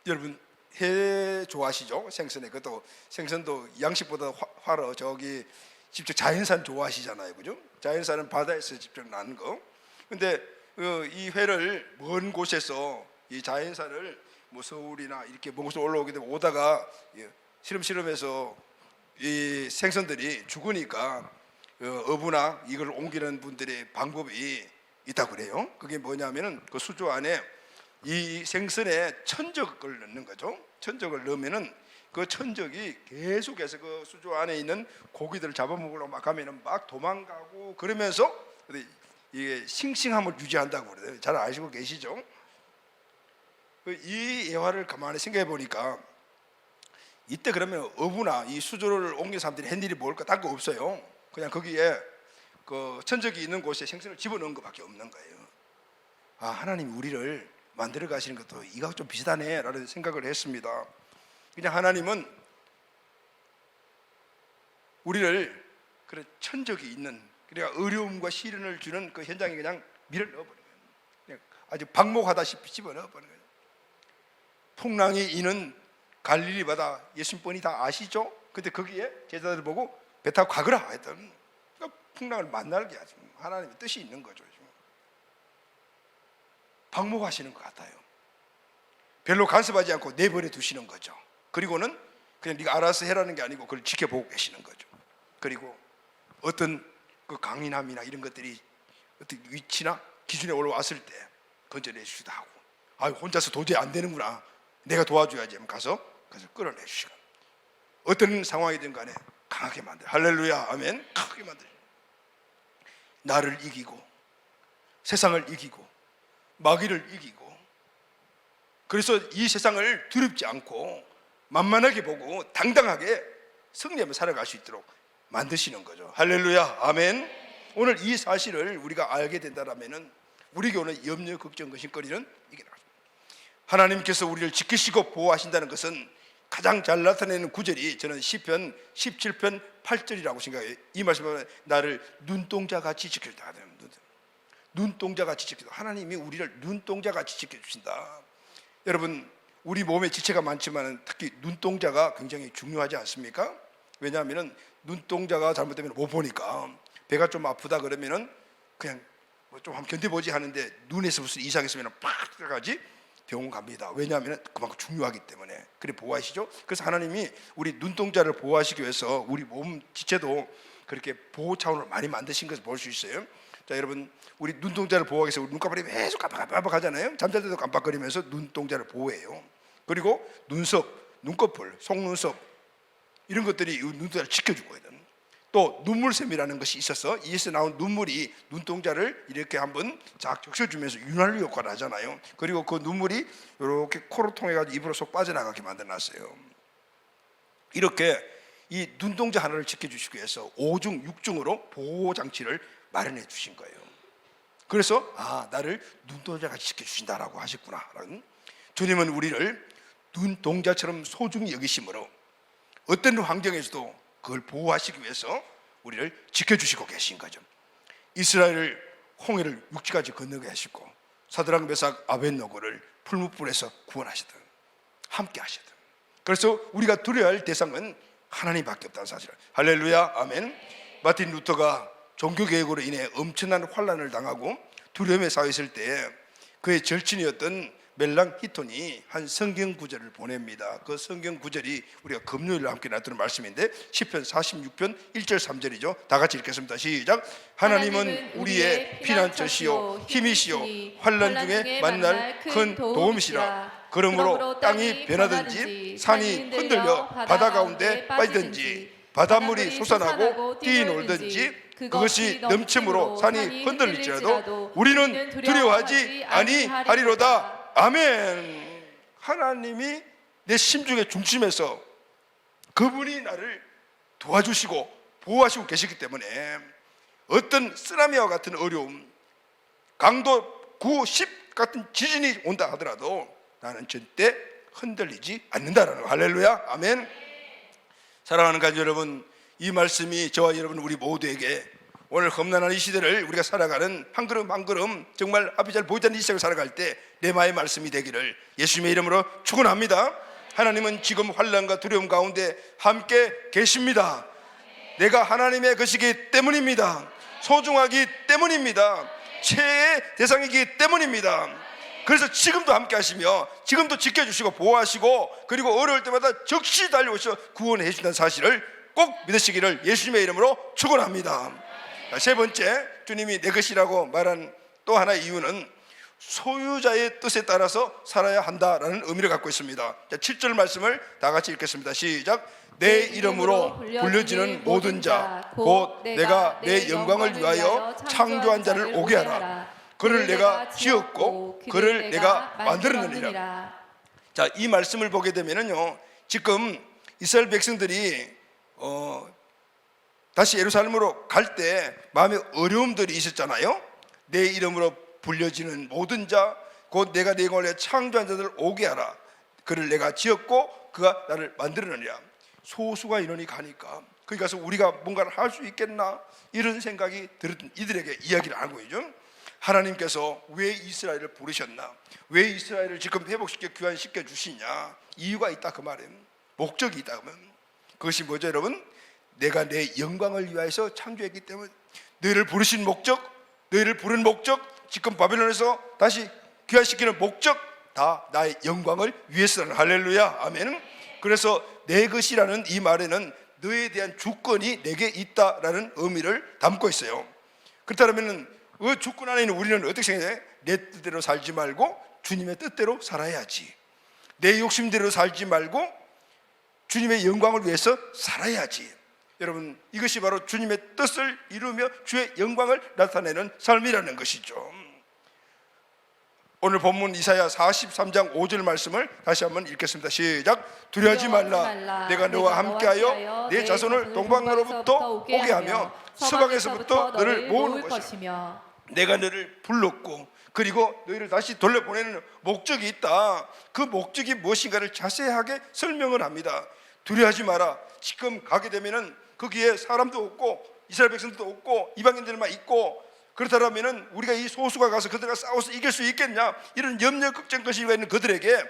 여러분 해 좋아하시죠? 생선에 그것도 생선도 양식보다 화로 저기 직접 자연산 좋아하시잖아요, 그죠? 자연산은 바다에서 직접 나는 거. 근데 이 회를 먼 곳에서 이 자연산을 뭐 서울이나 이렇게 먼 곳으로 올라오게 되면 오다가 시름시름해서 이 생선들이 죽으니까 어부나 이걸 옮기는 분들의 방법이 있다고 그래요. 그게 뭐냐면은 그 수조 안에 이 생선에 천적을 넣는 거죠. 천적을 넣으면은 그 천적이 계속해서 그 수조 안에 있는 고기들을 잡아먹으려고 막 가면은 막 도망가고 그러면서 이게 싱싱함을 유지한다고 그래요. 잘 아시고 계시죠? 이 예화를 가만히 생각해 보니까 이때 그러면 어부나 이 수조를 옮긴 사람들이 한 일이 뭘까? 딴 거 없어요. 그냥 거기에 그 천적이 있는 곳에 생선을 집어넣은 것밖에 없는 거예요. 아, 하나님이 우리를 만들어 가시는 것도 이거 좀 비슷하네 라는 생각을 했습니다. 그냥 하나님은 우리를 그런 천적이 있는 그러니까 어려움과 시련을 주는 그 현장에 그냥 밀어 넣어버려요. 아주 방목하다시피 집어넣어 버린 거예요. 풍랑이 이는 갈릴리 바다, 예수님 뻔히 다 아시죠? 근데 거기에 제자들 보고 배 타고 가거라 했던, 그러니까 풍랑을 만나게 하죠. 하나님의 뜻이 있는 거죠. 방목하시는 것 같아요. 별로 간섭하지 않고 내버려 두시는 거죠. 그리고는 그냥 네가 알아서 해라는 게 아니고 그걸 지켜보고 계시는 거죠. 그리고 어떤 그 강인함이나 이런 것들이 어떤 위치나 기준에 올라왔을 때 건져내 주기도 하고, 아, 혼자서 도저히 안 되는구나, 내가 도와줘야지 하면 가서 끌어내 주시고, 어떤 상황이든 간에 강하게 만들어. 할렐루야, 아멘. 강하게 만들어. 나를 이기고 세상을 이기고 마귀를 이기고, 그래서 이 세상을 두렵지 않고 만만하게 보고 당당하게 승리하며 살아갈 수 있도록 만드시는 거죠. 할렐루야, 아멘. 오늘 이 사실을 우리가 알게 된다면 우리에게 오는 염려, 걱정, 근심거리는 이게 나옵니다. 하나님께서 우리를 지키시고 보호하신다는 것은 가장 잘 나타내는 구절이 저는 시편 17편 8절이라고 생각해요. 이 말씀은 나를 눈동자같이 지켜준다. 눈동자같이 지켜준다. 하나님이 우리를 눈동자같이 지켜주신다. 여러분, 우리 몸에 지체가 많지만 특히 눈동자가 굉장히 중요하지 않습니까? 왜냐하면 눈동자가 잘못되면 못 보니까, 배가 좀 아프다 그러면은 그냥 좀 한번 견뎌보지 하는데 눈에서 무슨 이상이 있으면 팍 들어가지 병원 갑니다. 왜냐하면 그만큼 중요하기 때문에. 그래 보호하시죠. 그래서 하나님이 우리 눈동자를 보호하시기 위해서 우리 몸 지체도 그렇게 보호 차원으로 많이 만드신 것을 볼 수 있어요. 자, 여러분, 우리 눈동자를 보호하기 위해서 우리 눈꺼풀이 계속 깜빡깜빡하잖아요. 잠잘 때도 깜빡거리면서 눈동자를 보호해요. 그리고 눈썹, 눈꺼풀, 속눈썹 이런 것들이 눈동자를 지켜주고 있는, 또 눈물샘이라는 것이 있어서 이에서 나온 눈물이 눈동자를 이렇게 한번 쫙 적셔주면서 윤활유 역할을 하잖아요. 그리고 그 눈물이 이렇게 코로 통해가지고 입으로 쏙 빠져나가게 만들어놨어요. 이렇게 이 눈동자 하나를 지켜주시기 위해서 5중 6중으로 보호장치를 마련해 주신 거예요. 그래서 나를 눈동자같이 지켜주신다라고 하셨구나. 주님은 우리를 눈동자처럼 소중히 여기심으로 어떤 환경에서도 그걸 보호하시기 위해서 우리를 지켜주시고 계신 거죠. 이스라엘을 홍해를 육지까지 건너게 하시고 사드락 메삭 아벳노고를 풀무불에서 구원하시든 함께 하시든, 그래서 우리가 두려워야 할 대상은 하나님밖에 없다는 사실을. 할렐루야, 아멘. 마틴 루터가 종교개혁으로 인해 엄청난 환란을 당하고 두려움에 쌓여 있을 때 그의 절친이었던 멜랑 히톤이 한 성경 구절을 보냅니다. 그 성경 구절이 우리가 금요일에 함께 나누는 말씀인데 시편 46편 1절 3절이죠. 다 같이 읽겠습니다. 시작. 하나님은 우리의 피난처시요 힘이시요 환난 중에 만날 큰 도움이시라. 그러므로 땅이 변하든지 산이 흔들려 바다 가운데 빠지든지 바닷물이 솟아나고 뛰놀든지 그것이 넘침으로 산이 흔들릴지라도 우리는 두려워하지 아니하리로다. 아멘. 하나님이 내 심중의 중심에서 그분이 나를 도와주시고 보호하시고 계시기 때문에 어떤 쓰나미와 같은 어려움, 강도 9, 10 같은 지진이 온다 하더라도 나는 절대 흔들리지 않는다라는 거. 할렐루야, 아멘. 사랑하는 가족 여러분, 이 말씀이 저와 여러분 우리 모두에게 오늘 험난한 이 시대를 우리가 살아가는 한 걸음 한 걸음 정말 앞이 잘 보이지 않는 이 시대를 살아갈 때 레마의 말씀이 되기를 예수님의 이름으로 축원합니다. 하나님은 지금 환난과 두려움 가운데 함께 계십니다. 내가 하나님의 것이기 때문입니다. 소중하기 때문입니다. 최애의 대상이기 때문입니다. 그래서 지금도 함께 하시며 지금도 지켜주시고 보호하시고 그리고 어려울 때마다 적시 달려오셔 구원해 주신다는 사실을 꼭 믿으시기를 예수님의 이름으로 축원합니다. 세 번째, 주님이 내 것이라고 말한 또 하나의 이유는 소유자의 뜻에 따라서 살아야 한다라는 의미를 갖고 있습니다. 7절 말씀을 다 같이 읽겠습니다. 시작. 내 이름으로 불려지는 모든 자 곧 내가 내 영광을 위하여 창조한 자를 오게 하라. 그를 내가 지었고 그를 내가 만들었느니라. 자, 이 말씀을 보게 되면요, 지금 이스라엘 백성들이 다시 예루살렘으로 갈 때 마음에 어려움들이 있었잖아요. 내 이름으로 불려지는 모든 자 곧 내가 내 영광을 위하여 창조한 자들을 오게 하라. 그를 내가 지었고 그가 나를 만들었느니라. 소수가 인원이 가니까 거기 가서 우리가 뭔가를 할 수 있겠나 이런 생각이 들었던 이들에게 이야기를 하는 거죠. 하나님께서 왜 이스라엘을 부르셨나? 왜 이스라엘을 지금 회복시켜 귀환시켜 주시냐? 이유가 있다 그 말은, 목적이 있다. 그러면 그것이 뭐죠 여러분? 내가 내 영광을 위하여서 창조했기 때문에, 너희를 부르신 목적, 너희를 부른 목적, 지금 바벨론에서 다시 귀환시키는 목적, 다 나의 영광을 위해서는. 할렐루야, 아멘. 그래서 내 것이라는 이 말에는 너에 대한 주권이 내게 있다라는 의미를 담고 있어요. 그렇다면 그 주권 안에 있는 우리는 어떻게 생각해? 내 뜻대로 살지 말고 주님의 뜻대로 살아야지. 내 욕심대로 살지 말고 주님의 영광을 위해서 살아야지. 여러분, 이것이 바로 주님의 뜻을 이루며 주의 영광을 나타내는 삶이라는 것이죠. 오늘 본문 이사야 43장 5절 말씀을 다시 한번 읽겠습니다. 시작. 두려워하지 말라. 내가 너와 함께하여 내 자손을 동방으로부터 오게 하며 서방에서부터 너를 모으는 것이며, 내가 너를 불렀고 그리고 너희를 다시 돌려보내는 목적이 있다. 그 목적이 무엇인가를 자세하게 설명을 합니다. 두려워하지 마라. 지금 가게 되면은 거기에 사람도 없고 이스라엘 백성들도 없고 이방인들만 있고, 그렇다면 우리가 이 소수가 가서 그들과 싸워서 이길 수 있겠냐? 이런 염려 걱정 거시가 있는 그들에게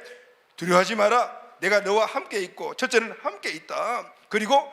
두려워하지 마라. 내가 너와 함께 있고, 첫째는 함께 있다. 그리고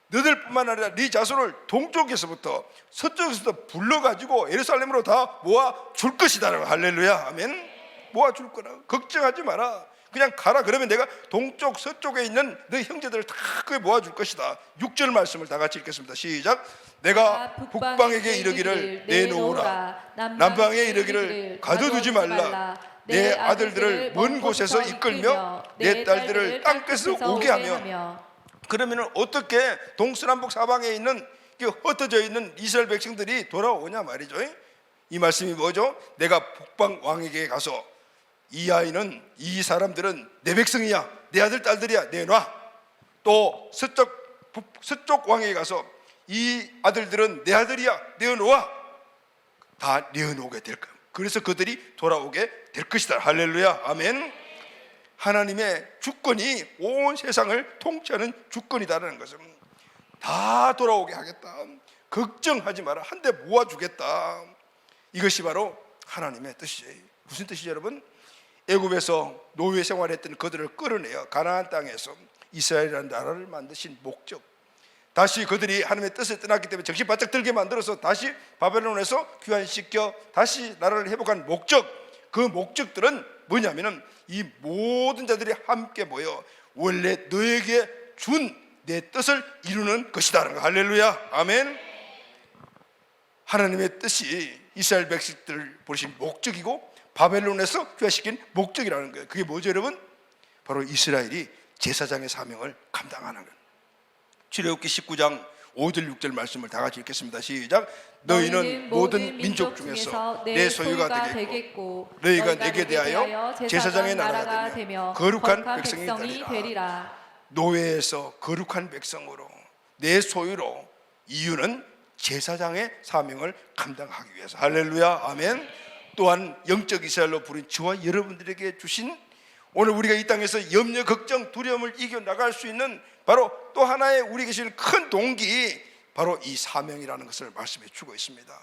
너희들뿐만 아니라 네 자손을 동쪽에서부터 서쪽에서부터 불러가지고 예루살렘으로 다 모아 줄 것이다. 할렐루야, 아멘. 모아 줄 거라. 걱정하지 마라. 그냥 가라. 그러면 내가 동쪽 서쪽에 있는 너희 형제들을 다 그에 모아줄 것이다. 6절 말씀을 다 같이 읽겠습니다. 시작. 내가 북방에게 이르기를 내놓으라. 남방에 이르기를 가둬두지 말라. 내 아들들을 먼 곳에서 이끌며 내 딸들을 땅끝에서 오게 하며. 그러면 어떻게 동서남북 사방에 있는 흩어져 있는 이스라엘 백성들이 돌아오냐 말이죠. 이 말씀이 뭐죠? 내가 북방 왕에게 가서 이 아이는, 이 사람들은 내 백성이야, 내 아들 딸들이야, 내놔. 또 서쪽 왕에게 가서 이 아들들은 내 아들이야, 내어놓아. 다 내어놓게 될 거야. 그래서 그들이 돌아오게 될 것이다. 할렐루야, 아멘. 하나님의 주권이 온 세상을 통치하는 주권이다라는 것은 다 돌아오게 하겠다. 걱정하지 마라. 한 대 모아주겠다. 이것이 바로 하나님의 뜻이에요. 무슨 뜻이죠 여러분? 애굽에서 노예 생활했던 그들을 끌어내어 가나안 땅에서 이스라엘이라는 나라를 만드신 목적, 다시 그들이 하나님의 뜻을 떠났기 때문에 정신 바짝 들게 만들어서 다시 바벨론에서 귀환시켜 다시 나라를 회복한 목적, 그 목적들은 뭐냐면은 이 모든 자들이 함께 모여 원래 너에게 준 내 뜻을 이루는 것이다. 할렐루야, 아멘. 하나님의 뜻이 이스라엘 백성들을 부르신 목적이고 바벨론에서 귀환시킨 목적이라는 거예요. 그게 뭐죠 여러분? 바로 이스라엘이 제사장의 사명을 감당하는 거예요. 출애굽기 19장 5절 6절 말씀을 다 같이 읽겠습니다. 시작. 너희는 모든 민족 중에서 내 소유가 되겠고 너희가 내게 대하여 제사장의 나라가 되며 거룩한 백성이 되리라. 노예에서 거룩한 백성으로 내 소유로, 이유는 제사장의 사명을 감당하기 위해서. 할렐루야, 아멘. 또한 영적 이스라엘로 부른 저와 여러분들에게 주신, 오늘 우리가 이 땅에서 염려, 걱정, 두려움을 이겨나갈 수 있는 바로 또 하나의 우리 계시는 큰 동기, 바로 이 사명이라는 것을 말씀해 주고 있습니다.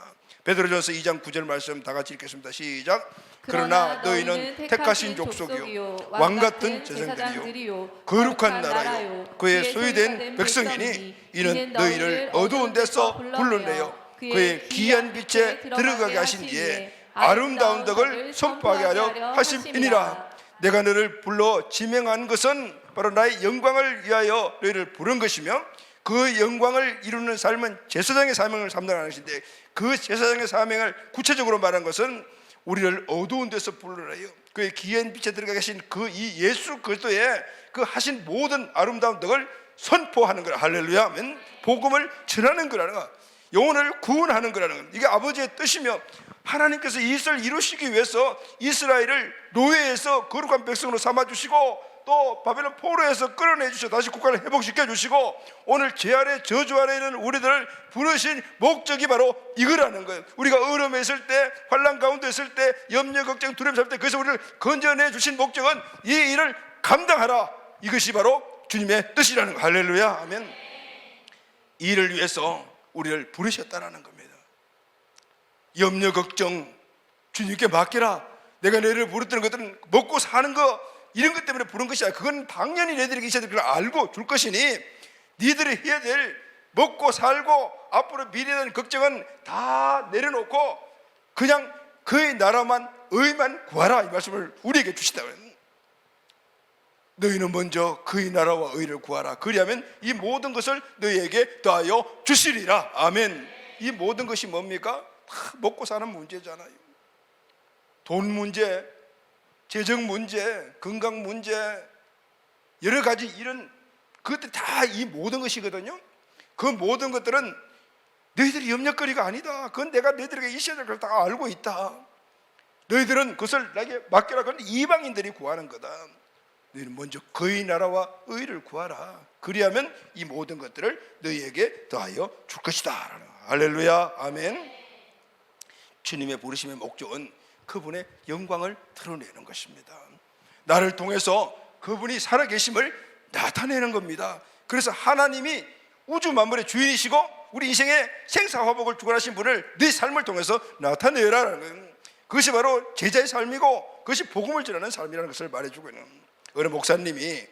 베드로전서 2장 9절 말씀 다 같이 읽겠습니다. 시작. 그러나 너희는 택하신 족속이요 왕같은 제사장들이요 거룩한 나라요 그의 소유된 백성이니 이는 너희를 어두운 데서 불러내어 그의 귀한 빛에 들어가게 하신 이에 아름다운 덕을 선포하게 하려 하심이니라. 내가 너를 불러 지명한 것은 바로 나의 영광을 위하여 너희를 부른 것이며, 그 영광을 이루는 삶은 제사장의 사명을 감당하는 것인데, 그 제사장의 사명을 구체적으로 말한 것은 우리를 어두운 데서 불러내요 그의 귀한 빛에 들어가 계신 그 이 예수 그리스도의 그 하신 모든 아름다운 덕을 선포하는 거라. 할렐루야, 아멘. 복음을 전하는 거라는 거, 영혼을 구원하는 거라는 거, 이게 아버지의 뜻이며, 하나님께서 이것을 이루시기 위해서 이스라엘을 노예에서 거룩한 백성으로 삼아주시고, 또 바벨론 포로에서 끌어내주셔 다시 국가를 회복시켜 주시고, 오늘 죄 아래 저주 아래 있는 우리들을 부르신 목적이 바로 이거라는 거예요. 우리가 어려움에 있을 때, 환난 가운데 있을 때, 염려 걱정 두려움 살 때, 그래서 우리를 건져내 주신 목적은 이 일을 감당하라. 이것이 바로 주님의 뜻이라는 거. 할렐루야, 아멘. 이 일을 위해서 우리를 부르셨다라는 겁니다. 염려 걱정 주님께 맡기라. 내가 너희를 부르던 것들은 먹고 사는 거 이런 것 때문에 부른 것이 아니라 그건 당연히 너희들에게 있어야 될 걸 알고 줄 것이니 너희들이 해야 될 먹고 살고 앞으로 미래에 대한 걱정은 다 내려놓고 그냥 그의 나라만 의만 구하라, 이 말씀을 우리에게 주시다. 너희는 먼저 그의 나라와 의를 구하라. 그리하면 이 모든 것을 너희에게 더하여 주시리라. 아멘. 이 모든 것이 뭡니까? 다 먹고 사는 문제잖아요. 돈 문제, 재정 문제, 건강 문제, 여러 가지 이런 그것들 다 이 모든 것이거든요. 그 모든 것들은 너희들이 염려거리가 아니다. 그건 내가 너희들에게 있어야 될 걸 다 알고 있다. 너희들은 그것을 나에게 맡겨라. 그건 이방인들이 구하는 거다. 너희는 먼저 그의 나라와 의를 구하라. 그리하면 이 모든 것들을 너희에게 더하여 줄 것이다. 할렐루야, 아멘. 주님의 부르심의 목적은 그분의 영광을 드러내는 것입니다. 나를 통해서 그분이 살아계심을 나타내는 겁니다. 그래서 하나님이 우주 만물의 주인이시고 우리 인생의 생사화복을 주관하신 분을 네 삶을 통해서 나타내라는 거예요. 그것이 바로 제자의 삶이고 그것이 복음을 전하는 삶이라는 것을 말해주고 있는, 어느 목사님이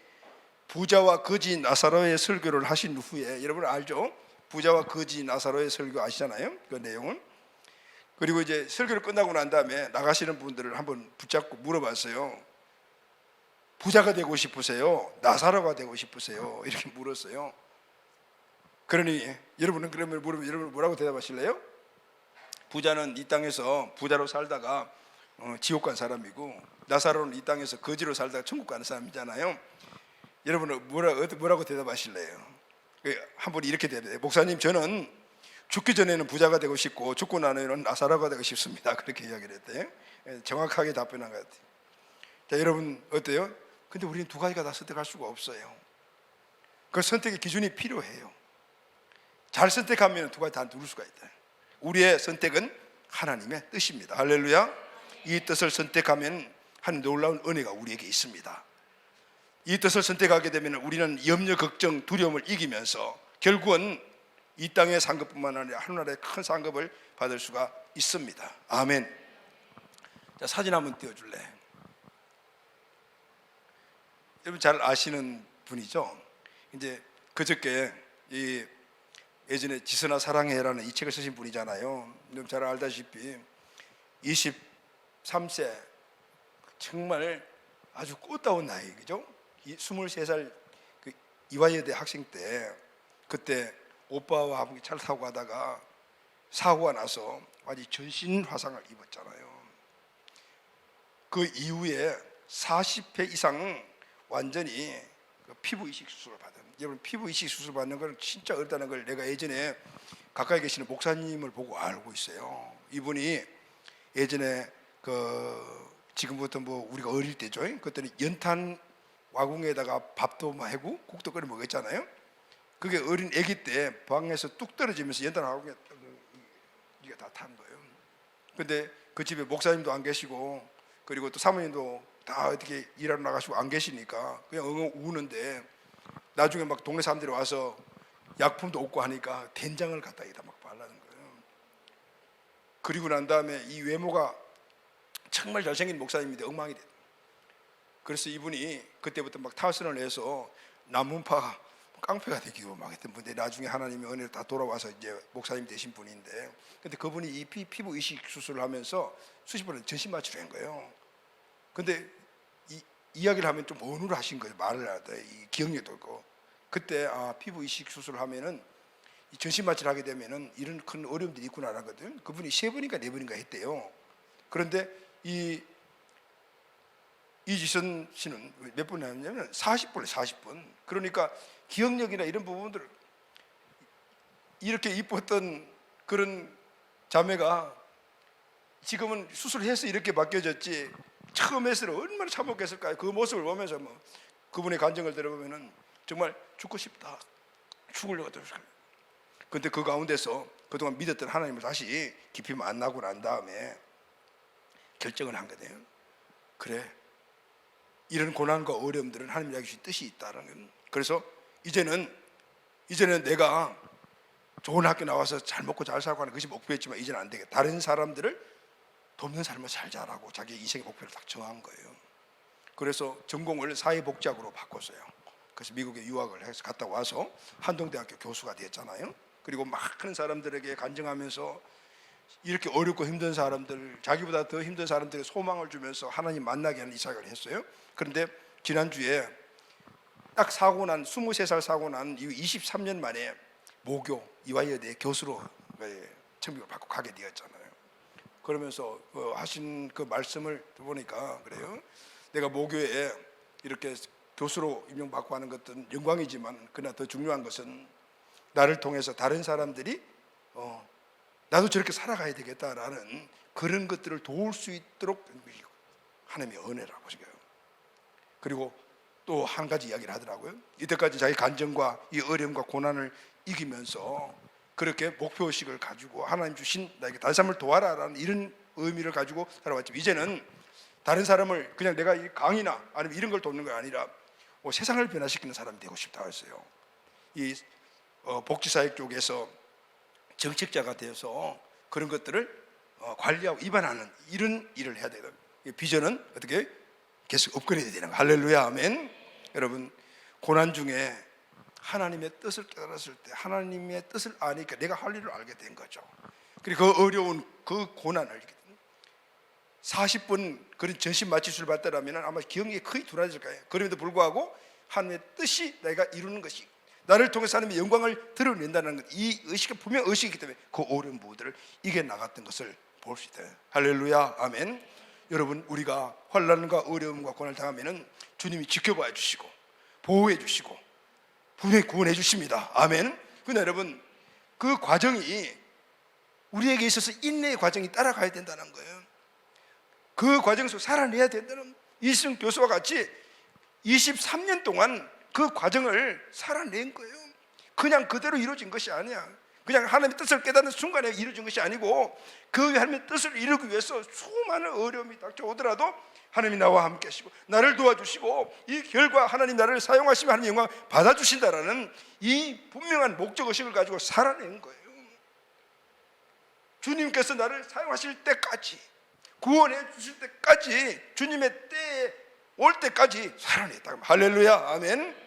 부자와 거지 나사로의 설교를 하신 후에, 여러분 알죠? 부자와 거지 나사로의 설교 아시잖아요? 그 내용은. 그리고 이제 설교를 끝나고 난 다음에 나가시는 분들을 한번 붙잡고 물어봤어요. 부자가 되고 싶으세요? 나사로가 되고 싶으세요? 이렇게 물었어요. 그러니 여러분은 그러면 물으면 여러분 뭐라고 대답하실래요? 부자는 이 땅에서 부자로 살다가 지옥 간 사람이고, 나사로는 이 땅에서 거지로 살다가 천국 가는 사람이잖아요. 여러분은 뭐라고 대답하실래요? 한 분이 이렇게 대답해요. 목사님, 저는 죽기 전에는 부자가 되고 싶고 죽고 나서는 나사로가 되고 싶습니다. 그렇게 이야기를 했대요. 정확하게 답변한 것 같아요. 자, 여러분 어때요? 근데 우리는 두 가지가 다 선택할 수가 없어요. 그 선택의 기준이 필요해요. 잘 선택하면 두 가지 다 누릴 수가 있다. 우리의 선택은 하나님의 뜻입니다. 할렐루야. 이 뜻을 선택하면 한 놀라운 은혜가 우리에게 있습니다. 이 뜻을 선택하게 되면 우리는 염려, 걱정, 두려움을 이기면서 결국은 이 땅의 상급뿐만 아니라 하늘나라의 큰 상급을 받을 수가 있습니다. 아멘. 자, 사진 한번 띄워줄래? 여러분 잘 아시는 분이죠? 이제 그저께 예전에 지선아 사랑해라는 이 책을 쓰신 분이잖아요. 여러분 잘 알다시피 23세 정말 아주 꽃다운 나이, 그죠? 23살 그 이화여대 학생 때, 그때 오빠와 함께 차를 타고 가다가 사고가 나서 아주 전신 화상을 입었잖아요. 그 이후에 40회 이상 완전히 피부 이식 수술을 받은, 여러분 피부 이식 수술 받는 건 진짜 어렵다는 걸 내가 예전에 가까이 계시는 목사님을 보고 알고 있어요. 이분이 예전에 지금부터 뭐 우리가 어릴 때죠. 그때는 연탄 와궁에다가 밥도 해고 국도 끓여 먹었잖아요. 그게 어린 아기 때 방에서 뚝 떨어지면서 연탄 와궁에 이게 다 탄 거예요. 근데 그 집에 목사님도 안 계시고 그리고 또 사모님도 다 어떻게 일하러 나가시고 안 계시니까 그냥 엉엉 우는데, 나중에 막 동네 사람들이 와서 약품도 없고 하니까 된장을 갖다 여기다 막 바르는 거예요. 그리고 난 다음에 이 외모가 정말 잘생긴 목사님인데 엉망이 됐어요. 그래서 이분이 그때부터 막 타선을 해서 남문파 깡패가 되기로 막 했던 분인데, 나중에 하나님의 은혜로 다 돌아와서 이제 목사님 되신 분인데, 근데 그분이 이 피부 이식 수술을 하면서 수십 번을 전신 마취를 한 거예요. 근데 이 이야기를 하면 좀 어눌 하신 거예요. 말을 하다 이 기억력도 없고. 그때 피부 이식 수술을 하면은 이 전신 마취를 하게 되면은 이런 큰 어려움들이 있구나 하거든. 그분이 3번인가 4번인가 했대요. 그런데 이지선 씨는 몇 번 했냐면 40번에 40번. 그러니까 기억력이나 이런 부분들을, 이렇게 이뻤던 그런 자매가 지금은 수술해서 이렇게 바뀌어졌지, 처음 했을 때 얼마나 참혹했을까요? 그 모습을 보면서 뭐 그분의 간증을 들어보면은 정말 죽고 싶다, 죽으려고 들었어요. 근데 그 가운데서 그동안 믿었던 하나님을 다시 깊이 만나고 난 다음에 결정을 한 거예요. 그래, 이런 고난과 어려움들은 하나님이 주신 뜻이 있다는 거예요. 그래서 이제는 내가 좋은 학교 나와서 잘 먹고 잘 살고 하는 것이 목표였지만 이제는 안 되겠다. 다른 사람들을 돕는 삶을 살자라고 자기 인생의 목표를 딱 정한 거예요. 그래서 전공을 사회복지학으로 바꿨어요. 그래서 미국에 유학을 해서 갔다 와서 한동대학교 교수가 됐잖아요. 그리고 많은 사람들에게 간증하면서 이렇게 어렵고 힘든 사람들, 자기보다 더 힘든 사람들의 소망을 주면서 하나님 만나게 하는 이 사역을 했어요. 그런데 지난주에 딱 23살 사고 난 이후 23년 만에 모교 이화여대 교수로 청빙을 받고 가게 되었잖아요. 그러면서 하신 그 말씀을 들어보니까 그래요. 내가 모교에 이렇게 교수로 임명받고 하는 것은 영광이지만 그러나 더 중요한 것은 나를 통해서 다른 사람들이 나도 저렇게 살아가야 되겠다라는 그런 것들을 도울 수 있도록 하나님의 은혜라고 생각해요. 그리고 또 한 가지 이야기를 하더라고요. 이때까지 자기 간증과 이 어려움과 고난을 이기면서 그렇게 목표의식을 가지고 하나님 주신 나에게 다른 사람을 도와라라는 이런 의미를 가지고 살아왔지만 이제는 다른 사람을 그냥 내가 이 강의나 아니면 이런 걸 돕는 게 아니라 세상을 변화시키는 사람이 되고 싶다 했어요. 이 복지사역 쪽에서 정책자가 되어서 그런 것들을 관리하고 입안하는 이런 일을 해야 되거든요. 비전은 어떻게 계속 업그레이드 되는 거예요. 할렐루야 아멘. 여러분 고난 중에 하나님의 뜻을 깨달았을 때 하나님의 뜻을 아니까 내가 할 일을 알게 된 거죠. 그리고 그 어려운 그 고난을 40분 그런 전신 마취술을 받더라면 아마 기억력이 거의 둔해질 거예요. 그럼에도 불구하고 하나님의 뜻이 내가 이루는 것이 나를 통해서 하나님의 영광을 드러낸다는 것, 이 의식은 분명 의식이기 때문에 그 어려운 부분들을 이겨나갔던 것을 볼 수 있어요. 할렐루야 아멘. 여러분 우리가 환난과 어려움과 고난을 당하면 주님이 지켜봐 주시고 보호해 주시고 분명히 구원해 주십니다. 아멘. 그런데 여러분 그 과정이 우리에게 있어서 인내의 과정이 따라가야 된다는 거예요. 그 과정에서 살아내야 된다는 이승 교수와 같이 23년 동안 그 과정을 살아낸 거예요. 그냥 그대로 이루어진 것이 아니야. 그냥 하나님의 뜻을 깨닫는 순간에 이루어진 것이 아니고 그 하나님의 뜻을 이루기 위해서 수많은 어려움이 닥쳐오더라도 하나님이 나와 함께 하시고 나를 도와주시고 이 결과 하나님 나를 사용하시면 하나님 영광 받아주신다라는 이 분명한 목적의식을 가지고 살아낸 거예요. 주님께서 나를 사용하실 때까지 구원해 주실 때까지 주님의 때에 올 때까지 살아냈다. 할렐루야 아멘.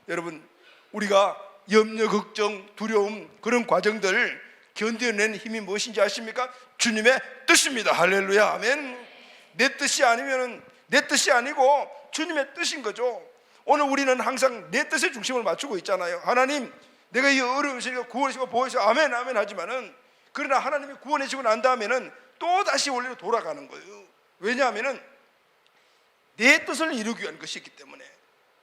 여러분 우리가 염려, 걱정, 두려움 그런 과정들 견뎌낸 힘이 무엇인지 아십니까? 주님의 뜻입니다. 할렐루야 아멘. 내 뜻이 아니면 내 뜻이 아니고 주님의 뜻인 거죠. 오늘 우리는 항상 내 뜻에 중심을 맞추고 있잖아요. 하나님 내가 이 어려운 시기에 구원하시고 보호하시고 아멘 아멘 하지만은 그러나 하나님이 구원해주고 난 다음에는 또 다시 원래로 돌아가는 거예요. 왜냐하면은 내 뜻을 이루기 위한 것이기 때문에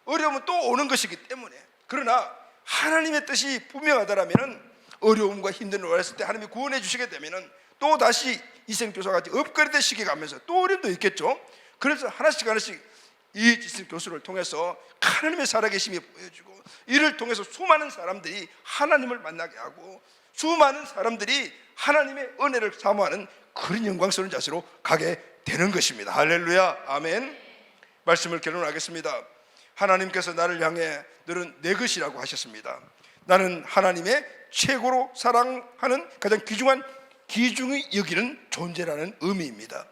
어려움은 또 오는 것이기 때문에 그러나 하나님의 뜻이 분명하다라면은 어려움과 힘든 일 했을 때 하나님이 구원해 주시게 되면은 또 다시 이생교수와 같이 업그레이드 시기 가면서 또 어려움도 있겠죠. 그래서 하나씩 이 이생교수를 통해서 하나님의 살아계심이 보여주고 이를 통해서 수많은 사람들이 하나님을 만나게 하고 수많은 사람들이 하나님의 은혜를 사모하는 그런 영광스러운 자세로 가게 되는 것입니다. 할렐루야 아멘. 말씀을 결론하겠습니다. 하나님께서 나를 향해 너는 내 것이라고 하셨습니다. 나는 하나님의 최고로 사랑하는 가장 귀중히 여기는 존재라는 의미입니다.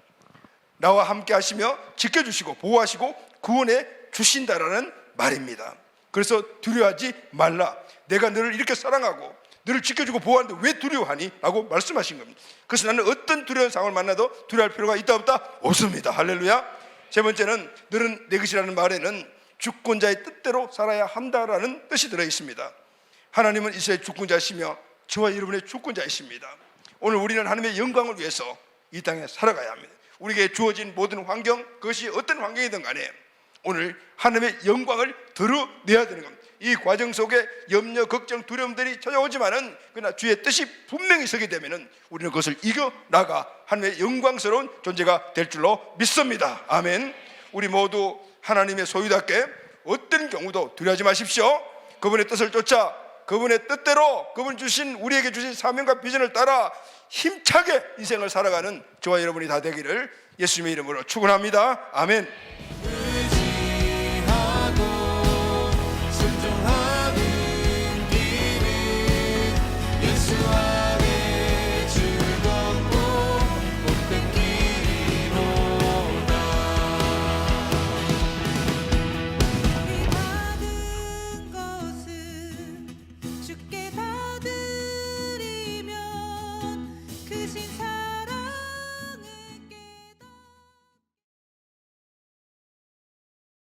나와 함께 하시며 지켜주시고 보호하시고 구원해 주신다라는 말입니다. 그래서 두려워하지 말라. 내가 너를 이렇게 사랑하고 너를 지켜주고 보호하는데 왜 두려워하니? 라고 말씀하신 겁니다. 그래서 나는 어떤 두려운 상황을 만나도 두려워할 필요가 있다 없다? 없습니다. 할렐루야. 세 번째는 너는 내 것이라는 말에는 주권자의 뜻대로 살아야 한다라는 뜻이 들어있습니다. 하나님은 이스라엘 주권자이시며 저와 여러분의 주권자이십니다. 오늘 우리는 하나님의 영광을 위해서 이 땅에 살아가야 합니다. 우리에게 주어진 모든 환경, 그것이 어떤 환경이든 간에 오늘 하나님의 영광을 드러내야 되는 겁니다. 이 과정 속에 염려, 걱정, 두려움들이 찾아오지만은 그러나 주의 뜻이 분명히 서게 되면은 우리는 그것을 이겨나가 하나님의 영광스러운 존재가 될 줄로 믿습니다. 아멘. 우리 모두 하나님의 소유답게 어떤 경우도 두려워하지 마십시오. 그분의 뜻을 쫓아 그분의 뜻대로 그분 주신 우리에게 주신 사명과 비전을 따라 힘차게 인생을 살아가는 저와 여러분이 다 되기를 예수님의 이름으로 축원합니다. 아멘.